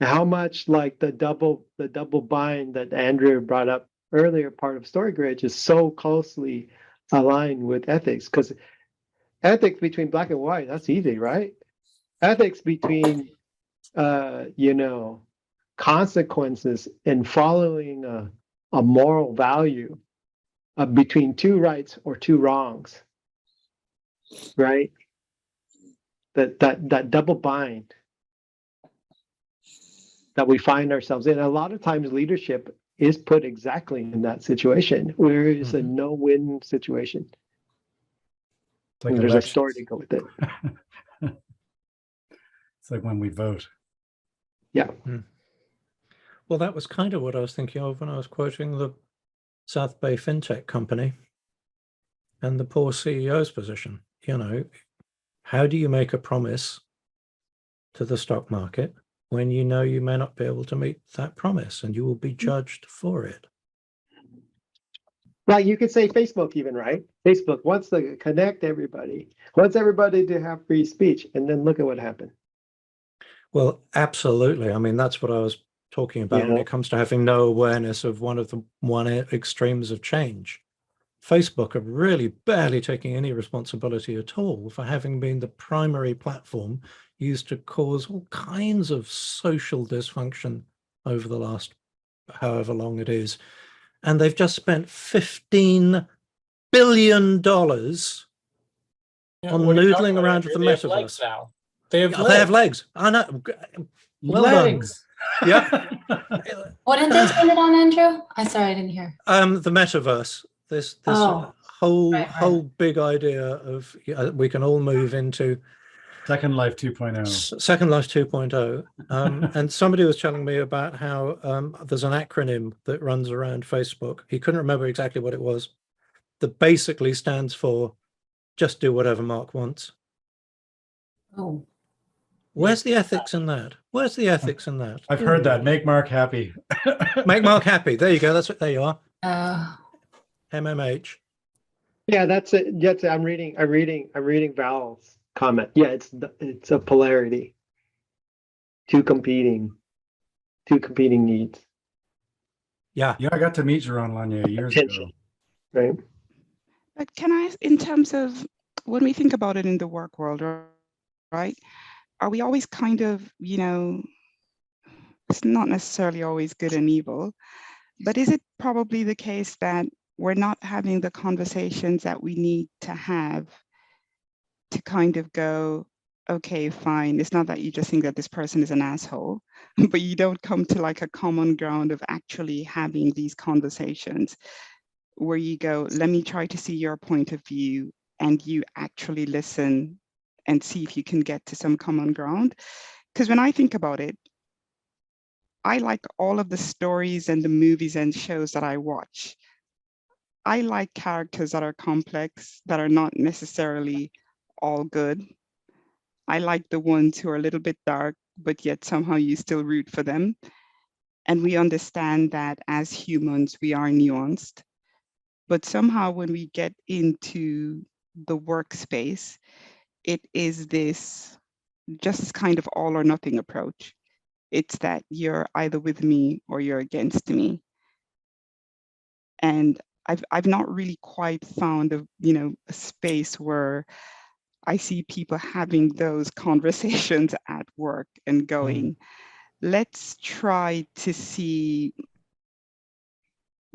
How much, like, the double bind that Andrew brought up earlier, part of StoryGrid, is so closely aligned with ethics. Because ethics between black and white, that's easy, right? Ethics between consequences in following a moral value between two rights or two wrongs, right? That double bind that we find ourselves in. A lot of times leadership is put exactly in that situation where it's a no-win situation. Like there's a story to go with it. It's like when we vote. Yeah. Well, that was kind of what I was thinking of when I was quoting the South Bay FinTech company and the poor CEO's position. You know, how do you make a promise to the stock market when you know you may not be able to meet that promise and you will be judged for it. Well, you could say Facebook even, right? Facebook wants to connect everybody, wants everybody to have free speech, and then look at what happened. Well, absolutely. I mean, that's what I was talking about when it comes to having no awareness of one of the extremes of change. Facebook are really barely taking any responsibility at all for having been the primary platform used to cause all kinds of social dysfunction over the last however long it is. And they've just spent $15 billion on noodling around with the metaverse. Now. They have They have legs. I know. Well Legs. done. Yeah. What did they turn it on, Andrew? I'm sorry, I didn't hear. The metaverse. This whole right. big idea of we can all move into Second Life 2.0. Second Life 2.0. And somebody was telling me about how there's an acronym that runs around Facebook. He couldn't remember exactly what it was. That basically stands for just do whatever Mark wants. Oh. Where's the ethics in that? Where's the ethics in that? I've heard that. Make Mark happy. Make Mark happy. There you go. That's what. There you are. MMH. Yeah, that's it. Yes, I'm reading Val's comment. Yeah, it's a polarity. Two competing needs. Yeah. Yeah, I got to meet Jaron Lanier years ago. Right. But can I, in terms of when we think about it in the work world, right? Are we always kind of, it's not necessarily always good and evil, but is it probably the case that we're not having the conversations that we need to have to kind of go, okay, fine. It's not that you just think that this person is an asshole, but you don't come to like a common ground of actually having these conversations where you go, let me try to see your point of view, and you actually listen and see if you can get to some common ground. Because when I think about it, I like all of the stories and the movies and shows that I watch. I like characters that are complex, that are not necessarily all good. I like the ones who are a little bit dark, but yet somehow you still root for them. And we understand that as humans, we are nuanced. But somehow when we get into the workspace, it is this just kind of all or nothing approach. It's that you're either with me or you're against me. And I've not really quite found a space where I see people having those conversations at work and going, let's try to see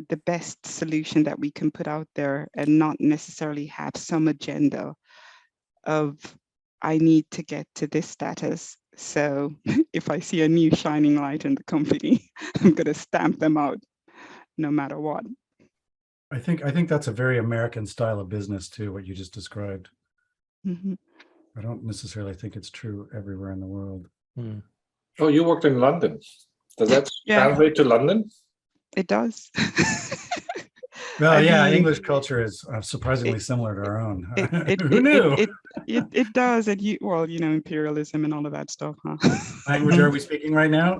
the best solution that we can put out there and not necessarily have some agenda of I need to get to this status. So if I see a new shining light in the company, I'm going to stamp them out no matter what. I think that's a very American style of business too, what you just described. Mm-hmm. I don't necessarily think it's true everywhere in the world. Oh, you worked in London. Does that translate to London? It does. Well, English culture is surprisingly similar to our own. Who knew? It does, and imperialism and all of that stuff, huh? Language are we speaking right now?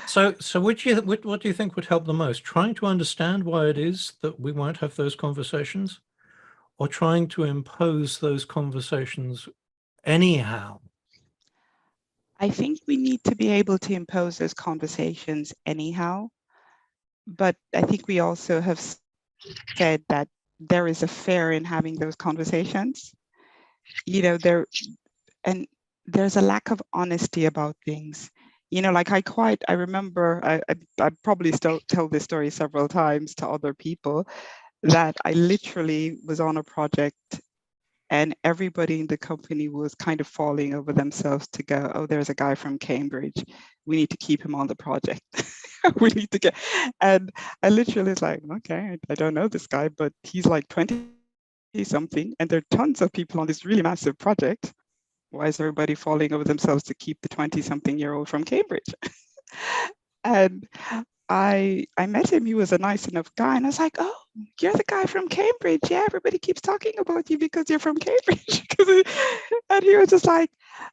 So what do you think would help the most? Trying to understand why it is that we won't have those conversations, or trying to impose those conversations anyhow? I think we need to be able to impose those conversations anyhow. But I think we also have said that there is a fear in having those conversations. There's a lack of honesty about things. I remember, I probably still tell this story several times to other people, that I literally was on a project and everybody in the company was kind of falling over themselves to go, oh, there's a guy from Cambridge. We need to keep him on the project. We need to and I literally was like, okay, I don't know this guy, but he's like 20 something and there are tons of people on this really massive project. Why is everybody falling over themselves to keep the 20-something-year-old from Cambridge? And I met him. He was a nice enough guy, and I was like, "Oh, you're the guy from Cambridge. Yeah, everybody keeps talking about you because you're from Cambridge." And he was just like,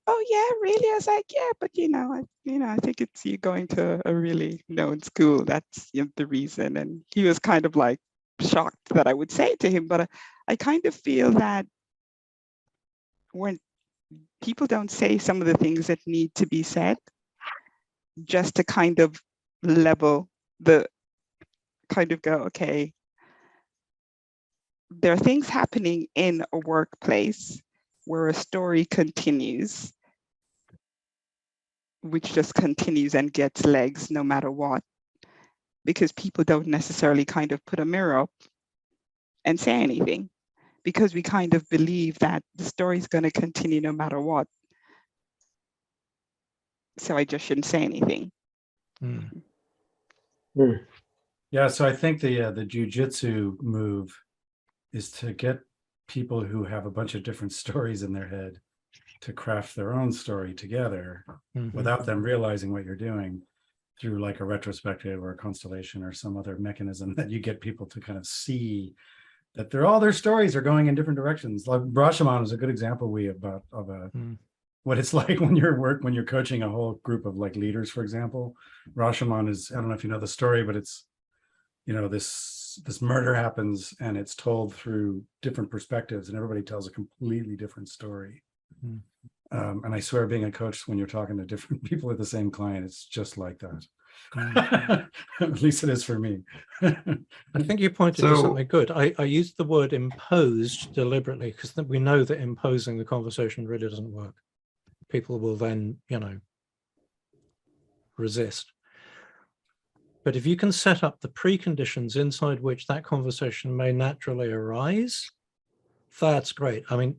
"Oh yeah, really?" I was like, "Yeah, but I think it's you going to a really known school. That's the reason." And he was kind of like shocked that I would say it to him, but I kind of feel that when people don't say some of the things that need to be said, just to kind of level the kind of go, okay, there are things happening in a workplace where a story continues, which just continues and gets legs no matter what, because people don't necessarily kind of put a mirror up and say anything, because we kind of believe that the story is going to continue no matter what. So I just shouldn't say anything. Yeah, so I think the jujitsu move is to get people who have a bunch of different stories in their head to craft their own story together without them realizing what you're doing, through like a retrospective or a constellation or some other mechanism that you get people to kind of see that all their stories are going in different directions. Like Rashomon is a good example what it's like when you're coaching a whole group of like leaders, for example. Rashomon is, I don't know if you know the story, but it's, this murder happens and it's told through different perspectives and everybody tells a completely different story. And I swear, being a coach, when you're talking to different people at the same client, it's just like that. At least it is for me. I think you pointed to something good. I used the word imposed deliberately because we know that imposing the conversation really doesn't work. People will then, resist. But if you can set up the preconditions inside which that conversation may naturally arise, that's great. I mean,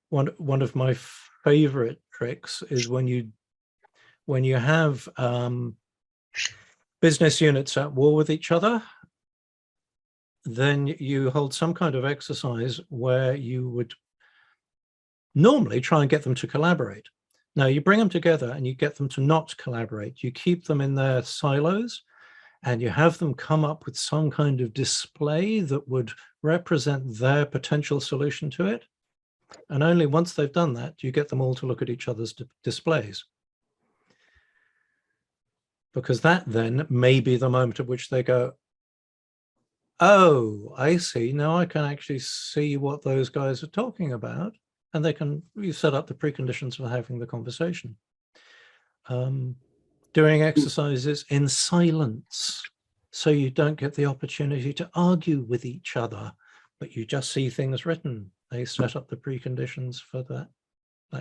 one of my favorite tricks is when you have business units at war with each other, then you hold some kind of exercise where you would normally try and get them to collaborate. Now you bring them together and you get them to not collaborate. You keep them in their silos and you have them come up with some kind of display that would represent their potential solution to it. And only once they've done that, you get them all to look at each other's displays. Because that then may be the moment at which they go, oh, I see. Now I can actually see what those guys are talking about. And you set up the preconditions for having the conversation. Doing exercises in silence, so you don't get the opportunity to argue with each other, but you just see things written. They set up the preconditions for that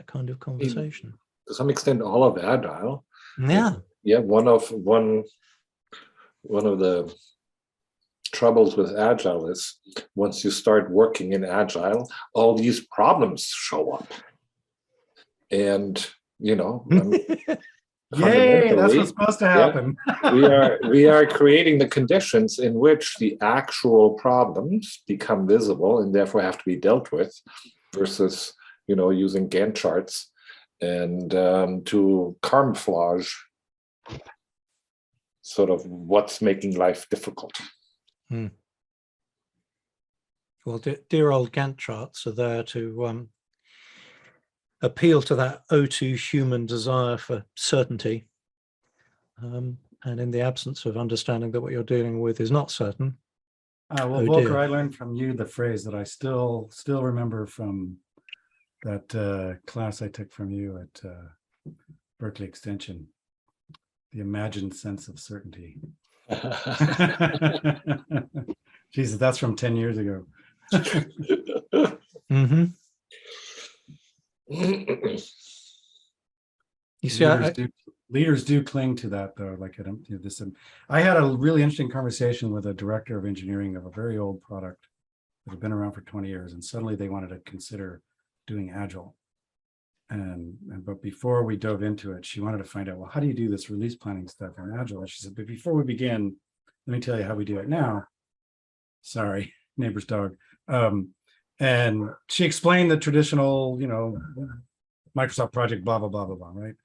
kind of conversation. To some extent, all of Agile. Yeah. Yeah. One of the troubles with Agile is once you start working in Agile, all these problems show up. And, yay, that's what's supposed to happen. we are creating the conditions in which the actual problems become visible and therefore have to be dealt with, versus using Gantt charts and to camouflage sort of what's making life difficult. Well, dear old Gantt charts are there to appeal to that O2 human desire for certainty. And in the absence of understanding that what you're dealing with is not certain. Well, Volker, I learned from you the phrase that I still remember from that class I took from you at Berkeley Extension, the imagined sense of certainty. Jesus, that's from 10 years ago. You see, leaders do cling to that, though. Like I had a really interesting conversation with a director of engineering of a very old product that had been around for 20 years, and suddenly they wanted to consider doing Agile. But before we dove into it, she wanted to find out, well, how do you do this release planning stuff in Agile? And she said, but before we begin, let me tell you how we do it now. Sorry, neighbor's dog. And she explained the traditional, Microsoft project, blah, blah, blah, blah, blah, right?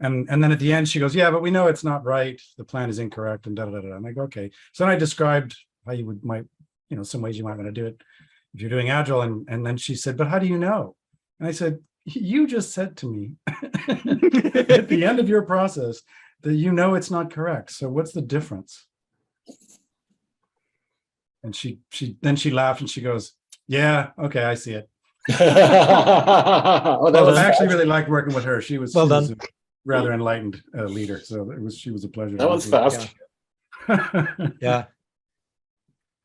And then at the end, she goes, yeah, but we know it's not right. The plan is incorrect and da da da da. I'm like, okay. So then I described how you might, some ways you might want to do it if you're doing Agile. And then she said, but how do you know? And I said, you just said to me at the end of your process that it's not correct. So what's the difference? And she laughed and she goes, yeah, okay, I see it. I actually really liked working with her. She was a rather enlightened leader. So she was a pleasure. That was fast. Yeah.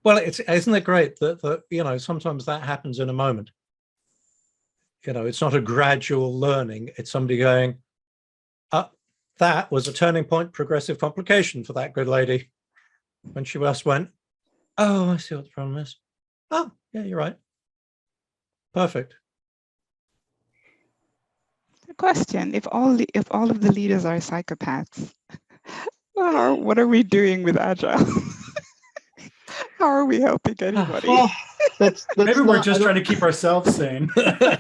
Well, isn't it great that sometimes that happens in a moment. It's not a gradual learning. It's somebody going, that was a turning point, progressive complication for that good lady. When she just went, oh, I see what the problem is. Oh, yeah, you're right. Perfect. The question: if all of the leaders are psychopaths, what are we doing with Agile? How are we helping anybody? Well, that's maybe we're just trying to keep ourselves sane. I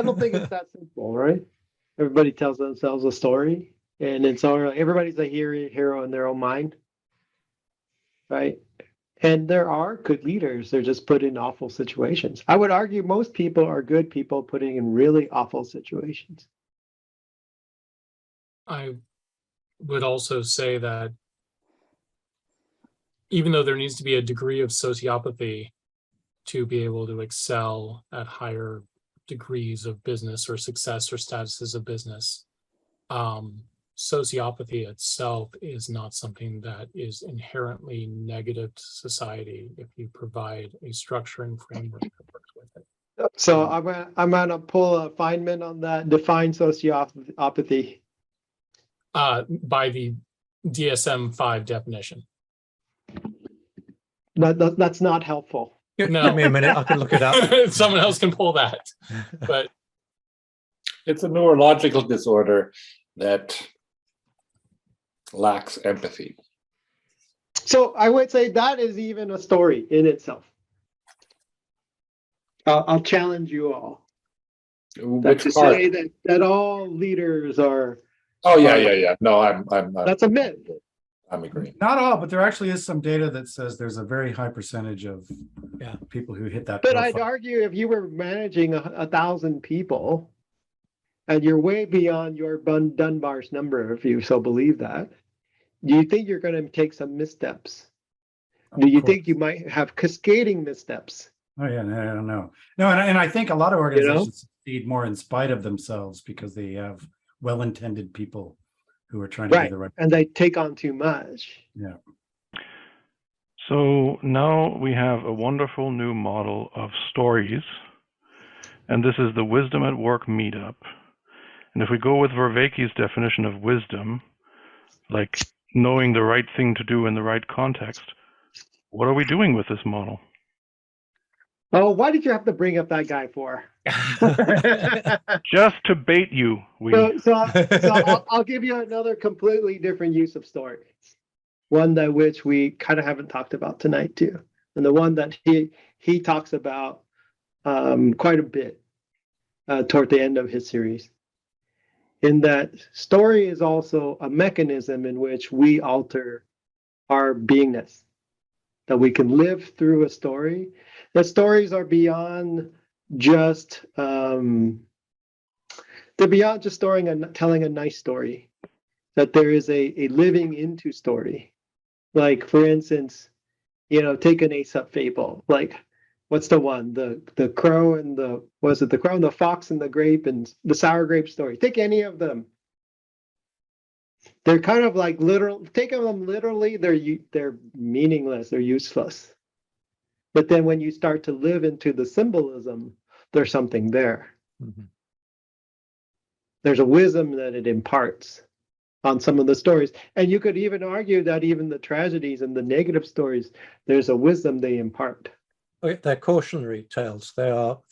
don't think it's that simple, right? Everybody tells themselves a story, and it's all everybody's a hero in their own mind, right? And there are good leaders. They're just put in awful situations. I would argue most people are good people putting in really awful situations. I would also say that even though there needs to be a degree of sociopathy to be able to excel at higher degrees of business or success or statuses of business, sociopathy itself is not something that is inherently negative to society if you provide a structuring framework that works with it. So I'm gonna pull a Feynman on that. Define sociopathy. By the DSM-5 definition. That's not helpful. No. Give me a minute, I can look it up. Someone else can pull that. But it's a neurological disorder that lacks empathy. So I would say that is even a story in itself. I'll challenge you all. Which part? Say that all leaders are. Oh yeah. No, I'm that's a myth. I'm agreeing. Not all, but there actually is some data that says there's a very high percentage of people who hit that. But profile. I'd argue if you were managing 1,000 people, and you're way beyond your Dunbar's number, if you so believe that, do you think you're going to take some missteps? Do you think you might have cascading missteps? Oh yeah, no. And I think a lot of organizations succeed more in spite of themselves because they have well-intended people who are trying to do the right. And they take on too much. Yeah. So now we have a wonderful new model of stories, and this is the Wisdom at Work meetup. And if we go with Vervaeke's definition of wisdom, like knowing the right thing to do in the right context, what are we doing with this model? Oh, why did you have to bring up that guy for? Just to bait you. So I'll give you another completely different use of stories. One that which we kind of haven't talked about tonight too. And the one that he talks about quite a bit toward the end of his series. In that story is also a mechanism in which we alter our beingness. That we can live through a story. That stories are beyond just they're beyond just telling a nice story. That there is a living into story. Like for instance, take an Aesop fable. Like what's the one? The crow and the crow and the fox and the grape and the sour grape story. Take any of them. They're kind of like literal. Take them literally. They're meaningless. They're useless. But then when you start to live into the symbolism, there's something there. Mm-hmm. There's a wisdom that it imparts on some of the stories. And you could even argue that even the tragedies and the negative stories, there's a wisdom they impart. They're cautionary tales.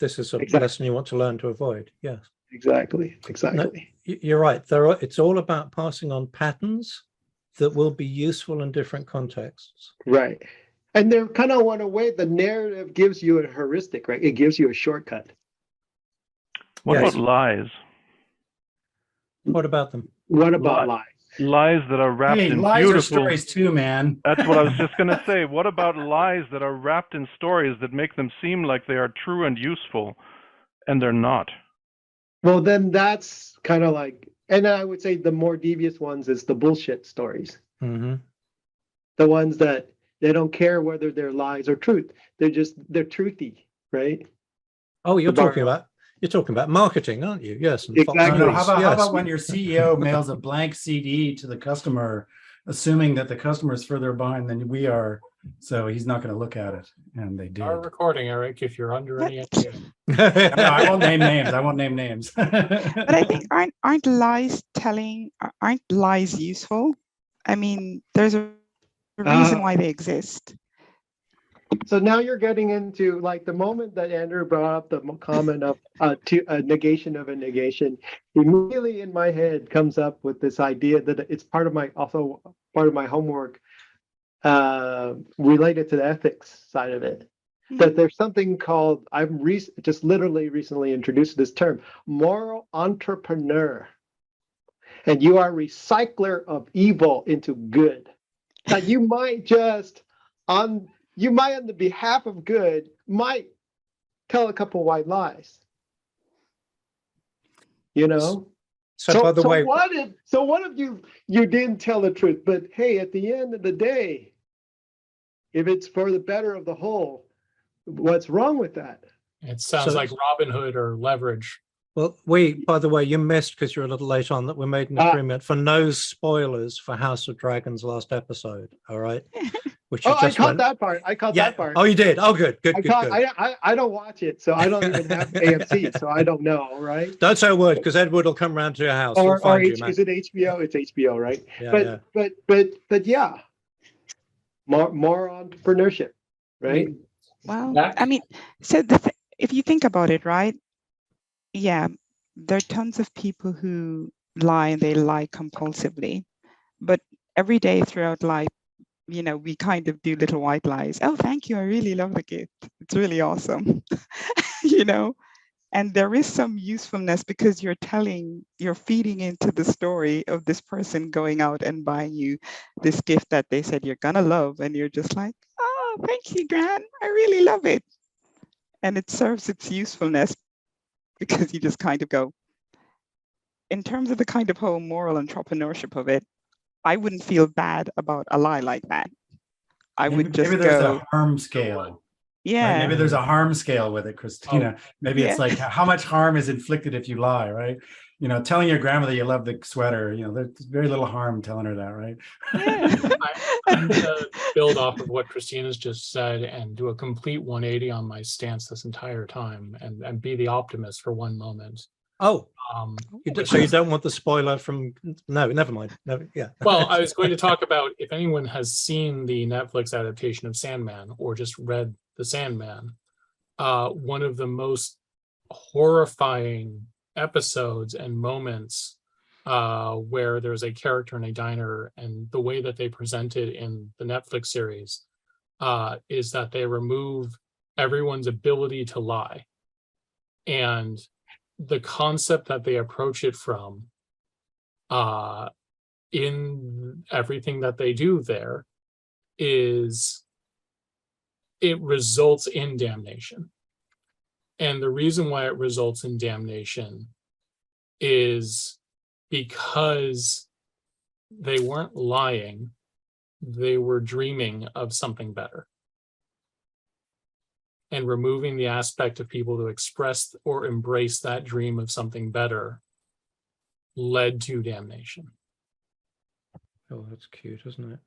This is a lesson you want to learn to avoid. Yes. Exactly. No, you're right. It's all about passing on patterns that will be useful in different contexts. Right. And they're kind of one way the narrative gives you a heuristic, right? It gives you a shortcut. What about lies? What about them? What about lies? Lies that are wrapped Hey, in lies beautiful... are stories too, man. That's what I was just going to say. What about lies that are wrapped in stories that make them seem like they are true and useful, and they're not? Well, then that's kind of like, and I would say the more devious ones is the bullshit stories. Mm-hmm. The ones that they don't care whether they're lies or truth. They're truthy, right? Oh, you're talking about marketing, aren't you? Yes. And Fox Exactly. News, How about, yes. how about when your CEO mails a blank CD to the customer, assuming that the customer is further behind than we are, so he's not going to look at it, and they did. Our recording, Eric, if you're under any But, NDA. No, I won't name names. I won't name names. but I think aren't lies useful? I mean, there's a reason why they exist. So now you're getting into like the moment that Andrew brought up the comment of to a negation of a negation, immediately in my head comes up with this idea that it's part of my homework related to the ethics side of it. That there's something called, just literally recently introduced this term, moral entrepreneur. And you are a recycler of evil into good. That you might on the behalf of good, might tell a couple white lies. You know? So by the way, what if you didn't tell the truth? But hey, at the end of the day, if it's for the better of the whole, what's wrong with that? It sounds like Robin Hood or leverage. Well, by the way, you missed, because you're a little late on, that we made an agreement for no spoilers for House of Dragons last episode. All right. Which I caught that part. That part. Oh, you did. Oh, good. I don't watch it, so I don't even have AMC, so I don't know, right? Don't say a word, because Edward will come around to your house. Or is it HBO? It's HBO, right? Yeah, but yeah, more entrepreneurship, right? Well, I mean, so if you think about it, right? Yeah, there are tons of people who lie, and they lie compulsively, but every day throughout life, you know, we kind of do little white lies. Oh, thank you. I really love the gift. It's really awesome. You know, and there is some usefulness, because you're feeding into the story of this person going out and buying you this gift that they said you're going to love. And you're just like, oh, thank you, Gran. I really love it. And it serves its usefulness, because you just kind of go, in terms of the kind of whole moral entrepreneurship of it, I wouldn't feel bad about a lie like that. I would just maybe there's a harm scale. Yeah. Right? Maybe there's a harm scale with it, Christina. Maybe it's like, how much harm is inflicted if you lie, right? You know, telling your grandmother you love the sweater, you know, there's very little harm telling her that, right? Yeah. I'm going to build off of what Christina's just said and do a complete 180 on my stance this entire time, and be the optimist for one moment. Oh, so you don't want the spoiler from... No, never mind. Yeah. Well, I was going to talk about, if anyone has seen the Netflix adaptation of Sandman or just read The Sandman, one of the most horrifying episodes and moments where there's a character in a diner, and the way that they present it in the Netflix series is that they remove everyone's ability to lie. And the concept that they approach it from in everything that they do there is it results in damnation. And the reason why it results in damnation is because they weren't lying, they were dreaming of something better. And removing the aspect of people to express or embrace that dream of something better led to damnation. Oh, that's cute, isn't it?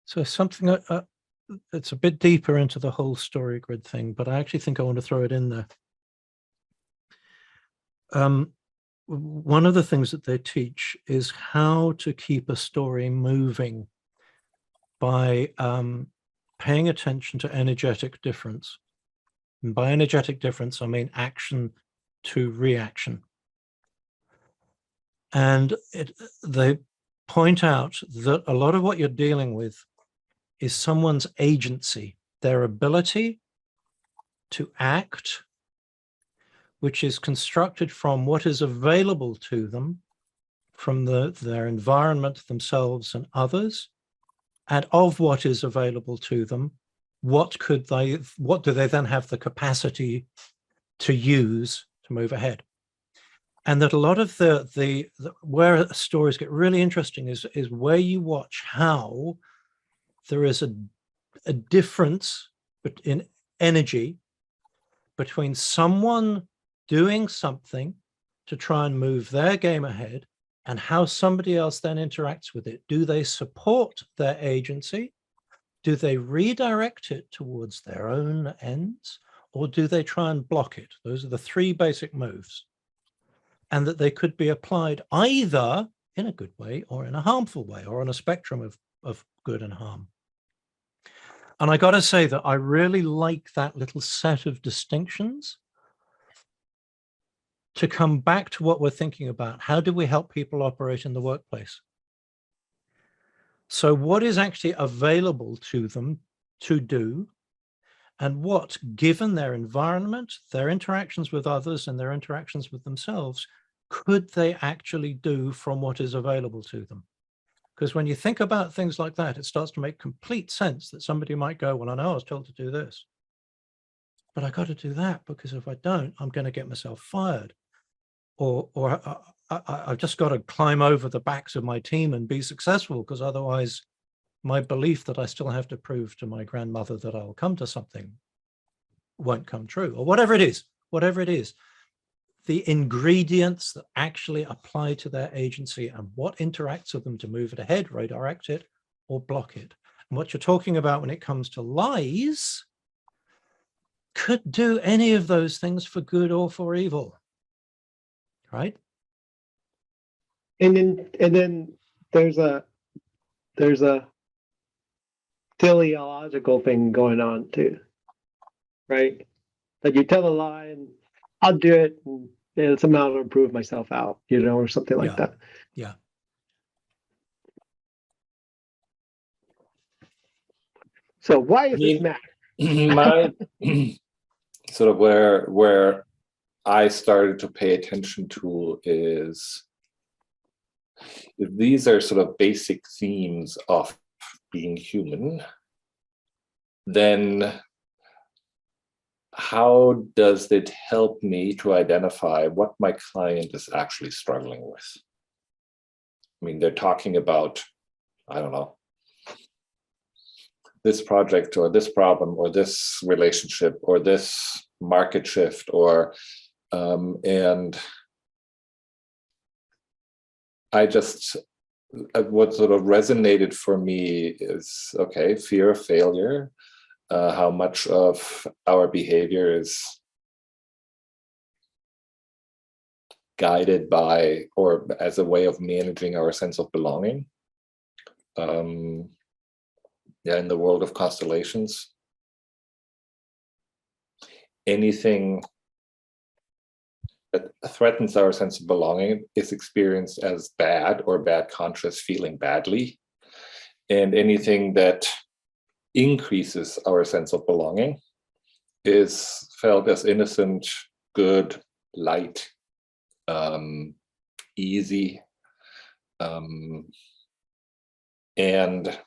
So something it's a bit deeper into the whole story grid thing, but I actually think I want to throw it in there. One of the things that they teach is how to keep a story moving by paying attention to energetic difference. And by energetic difference, I mean action to reaction. And they point out that a lot of what you're dealing with is someone's agency, their ability to act, which is constructed from what is available to them from their environment, themselves and others, and of what is available to them, what do they then have the capacity to use to move ahead? And that a lot of the where stories get really interesting is where you watch how there is a difference in energy between someone doing something to try and move their game ahead and how somebody else then interacts with it. Do they support their agency? Do they redirect it towards their own ends? Or do they try and block it? Those are the three basic moves. And that they could be applied either in a good way or in a harmful way, or on a spectrum of good and harm. And I got to say that I really like that little set of distinctions to come back to what we're thinking about. How do we help people operate in the workplace? So what is actually available to them to do, and what, given their environment, their interactions with others and their interactions with themselves, could they actually do from what is available to them? Because when you think about things like that, it starts to make complete sense that somebody might go, well, I know I was told to do this, but I got to do that, because if I don't, I'm going to get myself fired. Or I've just got to climb over the backs of my team and be successful, because otherwise my belief that I still have to prove to my grandmother that I'll come to something won't come true, or whatever it is, the ingredients that actually apply to their agency and what interacts with them to move it ahead, redirect it, or block it. And what you're talking about when it comes to lies could do any of those things for good or for evil, right? And then there's a teleological thing going on too, right? That you tell a lie and I'll do it, and somehow I'll improve myself out, or something like that. Yeah. So why does this matter? My sort of where I started to pay attention to is, if these are sort of basic themes of being human, then how does it help me to identify what my client is actually struggling with? I mean, they're talking about, I don't know, this project or this problem or this relationship or this market shift, or and what sort of resonated for me is, okay, fear of failure, how much of our behavior is guided by or as a way of managing our sense of belonging. In the world of constellations, anything that threatens our sense of belonging is experienced as bad, or bad conscious feeling badly. And anything that increases our sense of belonging is felt as innocent, good, light, easy. And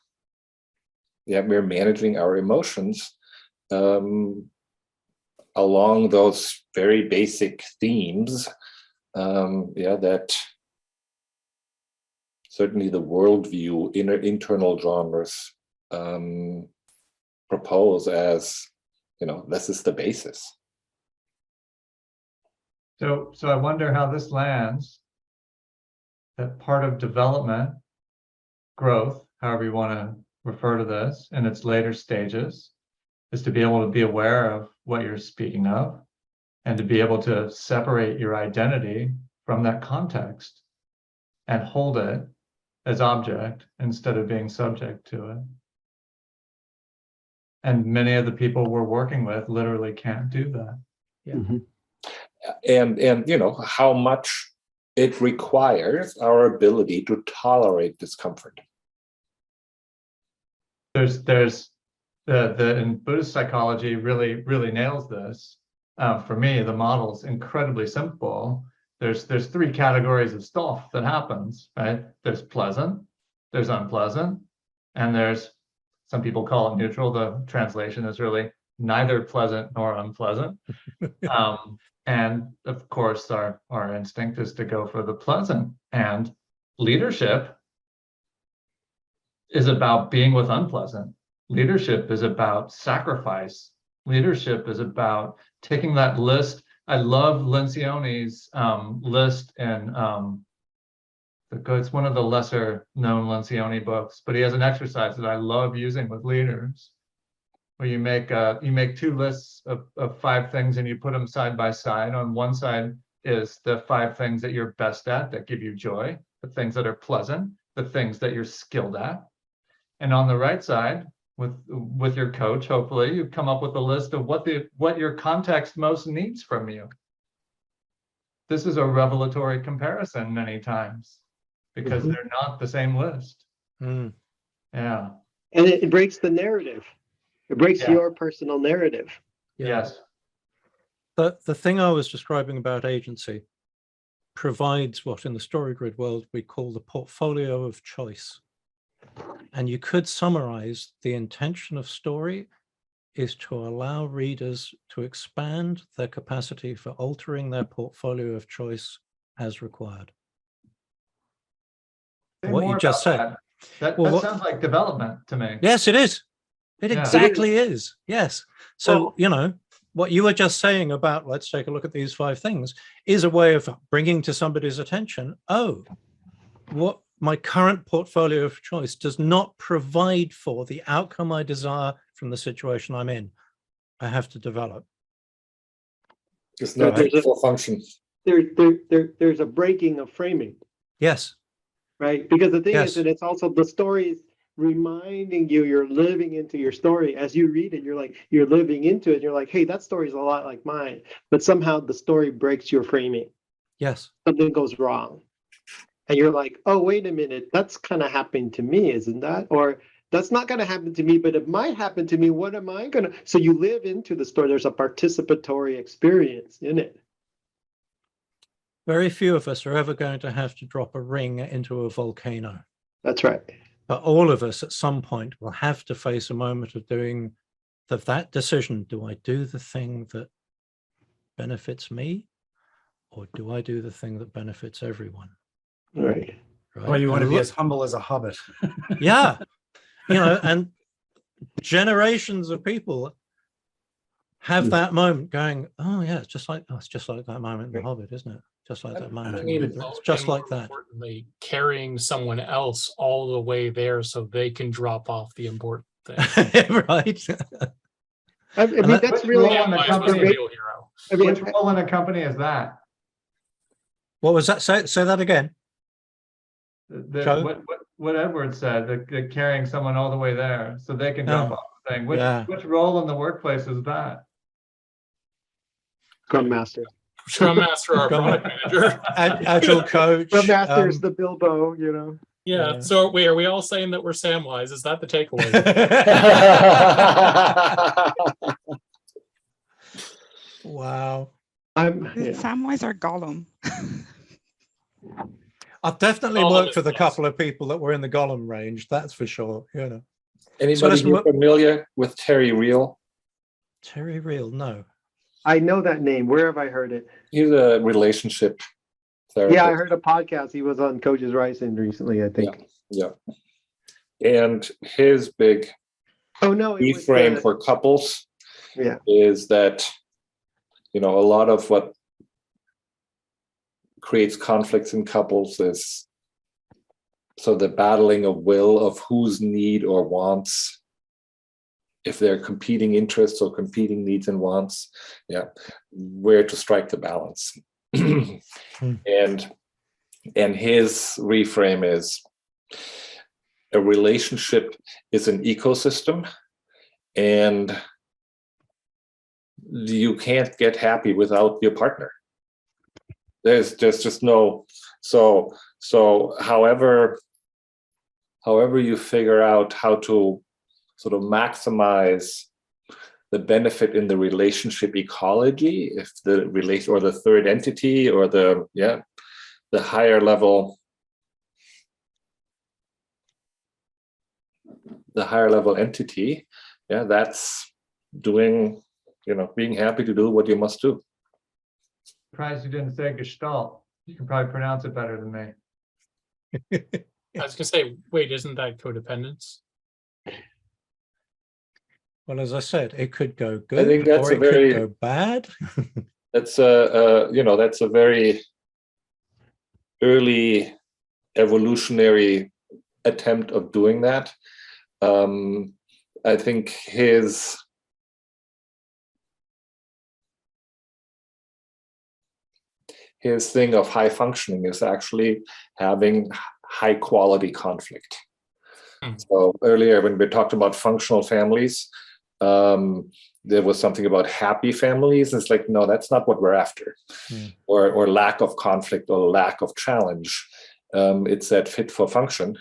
we're managing our emotions along those very basic themes, that certainly the worldview, internal genres propose as, this is the basis. So I wonder how this lands, that part of development, growth, however you want to refer to this, in its later stages, is to be able to be aware of what you're speaking of, and to be able to separate your identity from that context and hold it as object instead of being subject to it. And many of the people we're working with literally can't do that. Yeah. Mm-hmm. And how much it requires our ability to tolerate discomfort. There's in Buddhist psychology really nails this. For me, the model's incredibly simple. There's 3 categories of stuff that happens, right? There's pleasant, there's unpleasant, and there's, some people call it neutral. The translation is really neither pleasant nor unpleasant. And of course, our instinct is to go for the pleasant. And leadership is about being with unpleasant. Leadership is about sacrifice. Leadership is about taking that list. I love Lencioni's list, and it's one of the lesser known Lencioni books, but he has an exercise that I love using with leaders, where you make 2 lists of 5 things and you put them side by side. On one side is the 5 things that you're best at, that give you joy, the things that are pleasant, the things that you're skilled at. And on the right side, with your coach, hopefully you come up with a list of what your context most needs from you. This is a revelatory comparison many times, because they're not the same list. Mm. Yeah. And it breaks the narrative. It breaks your personal narrative. Yes. The thing I was describing about agency provides what in the story grid world we call the portfolio of choice. And you could summarize the intention of story is to allow readers to expand their capacity for altering their portfolio of choice as required. What you just said. That sounds like development to me. Yes, it is. It exactly is. Yes. So, Well, what you were just saying about, let's take a look at these 5 things, is a way of bringing to somebody's attention, oh, what my current portfolio of choice does not provide for the outcome I desire from the situation I'm in. I have to develop. It's not a full function. There's a breaking of framing. Yes. Right? Because the thing is that it's also the stories reminding you you're living into your story. As you read it, you're living into it. You're like, hey, that story is a lot like mine. But somehow the story breaks your framing. Yes. Something goes wrong. And you're like, oh, wait a minute, that's kind of happening to me, isn't that? Or that's not going to happen to me, but it might happen to me. What am I going to? So you live into the story. There's a participatory experience in it. Very few of us are ever going to have to drop a ring into a volcano. That's right. But all of us at some point will have to face a moment of doing that decision. Do I do the thing that benefits me, or do I do the thing that benefits everyone? Right. Or you want to be as humble as a hobbit. Yeah. And generations of people have that moment going, oh yeah, it's just like that moment in The Hobbit, isn't it? Just like that moment. I mean, It's just like that. Importantly, carrying someone else all the way there so they can drop off the important thing. Right. I mean, that's really real hero. Which role in a company is that? What was that? Say that again. What Edward said, the carrying someone all the way there so they can drop off the thing. Which role in the workplace is that? Scrum Master. Scrum Master or product manager. Agile coach. Scrum Master is the Bilbo, Yeah. So are we all saying that we're Samwise? Is that the takeaway? Wow. Samwise or Gollum? I've definitely worked with a couple of people that were in the Gollum range, that's for sure. Anybody familiar with Terry Real? Terry Real, no. I know that name. Where have I heard it? He's a relationship therapist. Yeah, I heard a podcast. He was on Coach's Rising recently, I think. Yeah. And his big reframe for couples is that, a lot of what creates conflicts in couples is the battling of will of whose need or wants, if they're competing interests or competing needs and wants, where to strike the balance. And his reframe is a relationship is an ecosystem, and you can't get happy without your partner. There's just no, so however you figure out how to sort of maximize the benefit in the relationship ecology, if the relation or the third entity or the higher level entity, that's doing, being happy to do what you must do. Surprised you didn't say Gestalt. You can probably pronounce it better than me. I was gonna say, wait, isn't that codependence? Well, as I said, it could go good, I think that's or it could go bad. That's that's a very early evolutionary attempt of doing that. I think his thing of high functioning is actually having high quality conflict. So earlier when we talked about functional families, there was something about happy families. It's like, no, that's not what we're after. Or lack of conflict or lack of challenge. It's that fit for function,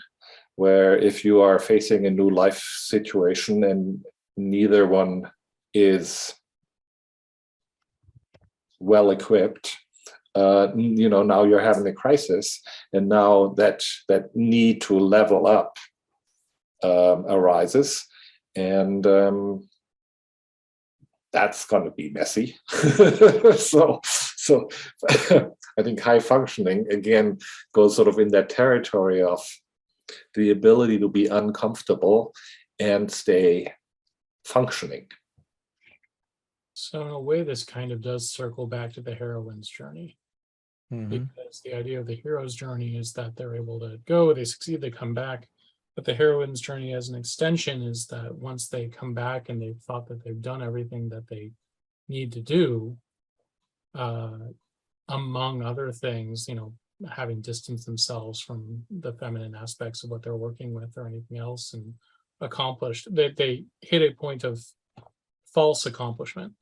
where if you are facing a new life situation and neither one is well equipped, now you're having a crisis, and now that need to level up arises, and that's going to be messy. so I think high functioning again goes sort of in that territory of the ability to be uncomfortable and stay functioning. So in a way, this kind of does circle back to the heroine's journey. Because the idea of the hero's journey is that they're able to go, they succeed, they come back. But the heroine's journey as an extension is that once they come back and they've thought that they've done everything that they need to do, among other things, having distanced themselves from the feminine aspects of what they're working with or anything else, and accomplished, they hit a point of false accomplishment.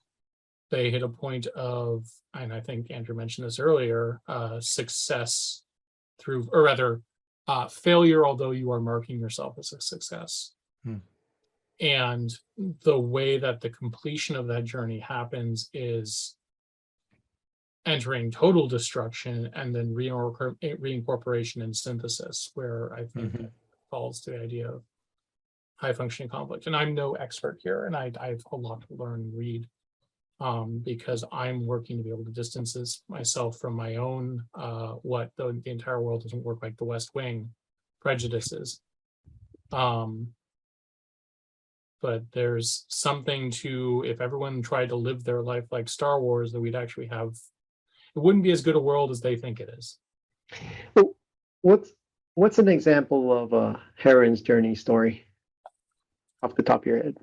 They hit a point of, and I think Andrew mentioned this earlier, success through, or rather, failure, although you are marking yourself as a success. And the way that the completion of that journey happens is entering total destruction and then reincorporation and synthesis, where I think that falls to the idea of high functioning conflict. And I'm no expert here, and I have a lot to learn and read, because I'm working to be able to distance myself from my own, what the entire world doesn't work like the West Wing prejudices. But there's something to, if everyone tried to live their life like Star Wars, that we'd actually have, it wouldn't be as good a world as they think it is. What's an example of a heroine's journey story off the top of your head?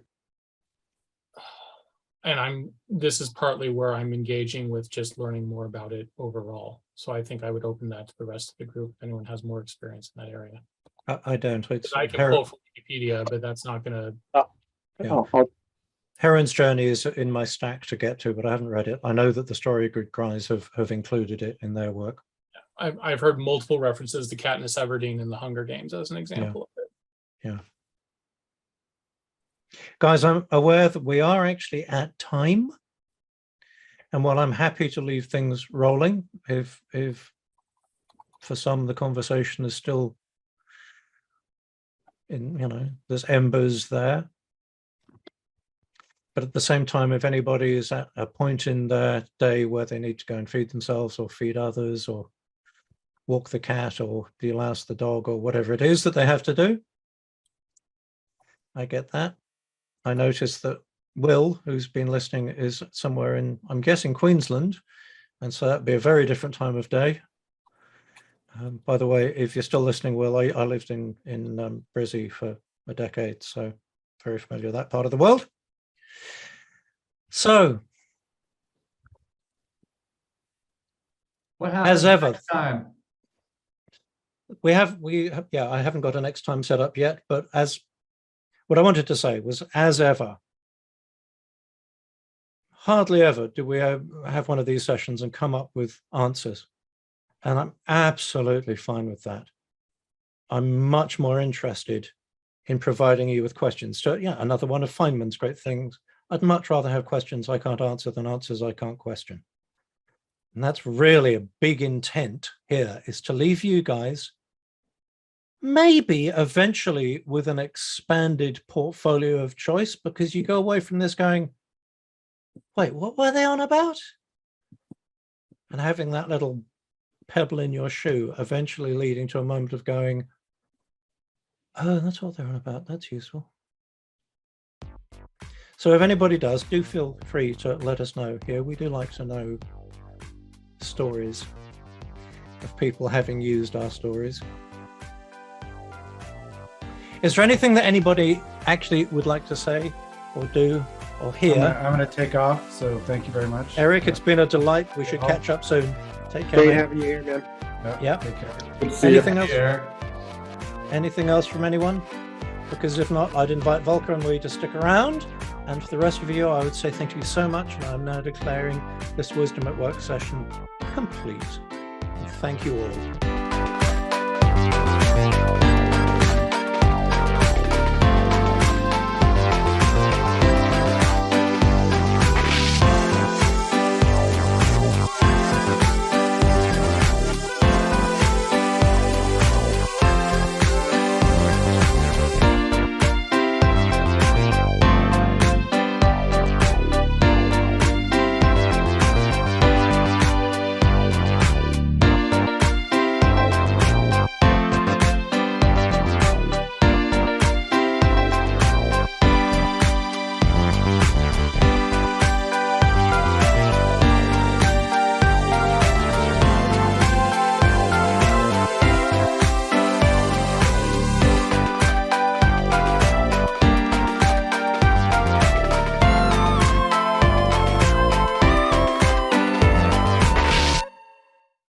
And this is partly where I'm engaging with just learning more about it overall. So I think I would open that to the rest of the group if anyone has more experience in that area. I don't. I can pull from Wikipedia, but that's not going to. Heron's Journey is in my stack to get to, but I haven't read it. I know that the Story Grid guys have included it in their work. I've heard multiple references to Katniss Everdeen in the Hunger Games as an example of it. Yeah. Guys, I'm aware that we are actually at time. And while I'm happy to leave things rolling, if for some the conversation is still in, there's embers there. But at the same time, if anybody is at a point in their day where they need to go and feed themselves or feed others or walk the cat or de-louse the dog or whatever it is that they have to do, I get that. I noticed that Will, who's been listening, is somewhere in, I'm guessing, Queensland. And so that'd be a very different time of day. By the way, if you're still listening, Will, I lived in Brizzy for a decade, so very familiar with that part of the world. So, what happens as ever, next time? we have, I haven't got a next time set up yet, but what I wanted to say was, as ever, hardly ever do we have one of these sessions and come up with answers. And I'm absolutely fine with that. I'm much more interested in providing you with questions. So yeah, another one of Feynman's great things. I'd much rather have questions I can't answer than answers I can't question. And that's really a big intent here, is to leave you guys maybe eventually with an expanded portfolio of choice, because you go away from this going, wait, what were they on about? And having that little pebble in your shoe eventually leading to a moment of going, oh, that's what they're on about. That's useful. So if anybody does, do feel free to let us know here. We do like to know stories of people having used our stories. Is there anything that anybody actually would like to say or do or hear? I'm going to take off, so thank you very much. Eric, it's been a delight. We should catch up soon. Take care. Great having you here, man. Yeah. Take care. Good to see you. Anything else? Anything else from anyone? Because if not, I'd invite Volker and Louis to stick around. And for the rest of you, I would say thank you so much. And I'm now declaring this Wisdom at Work session complete. And thank you all.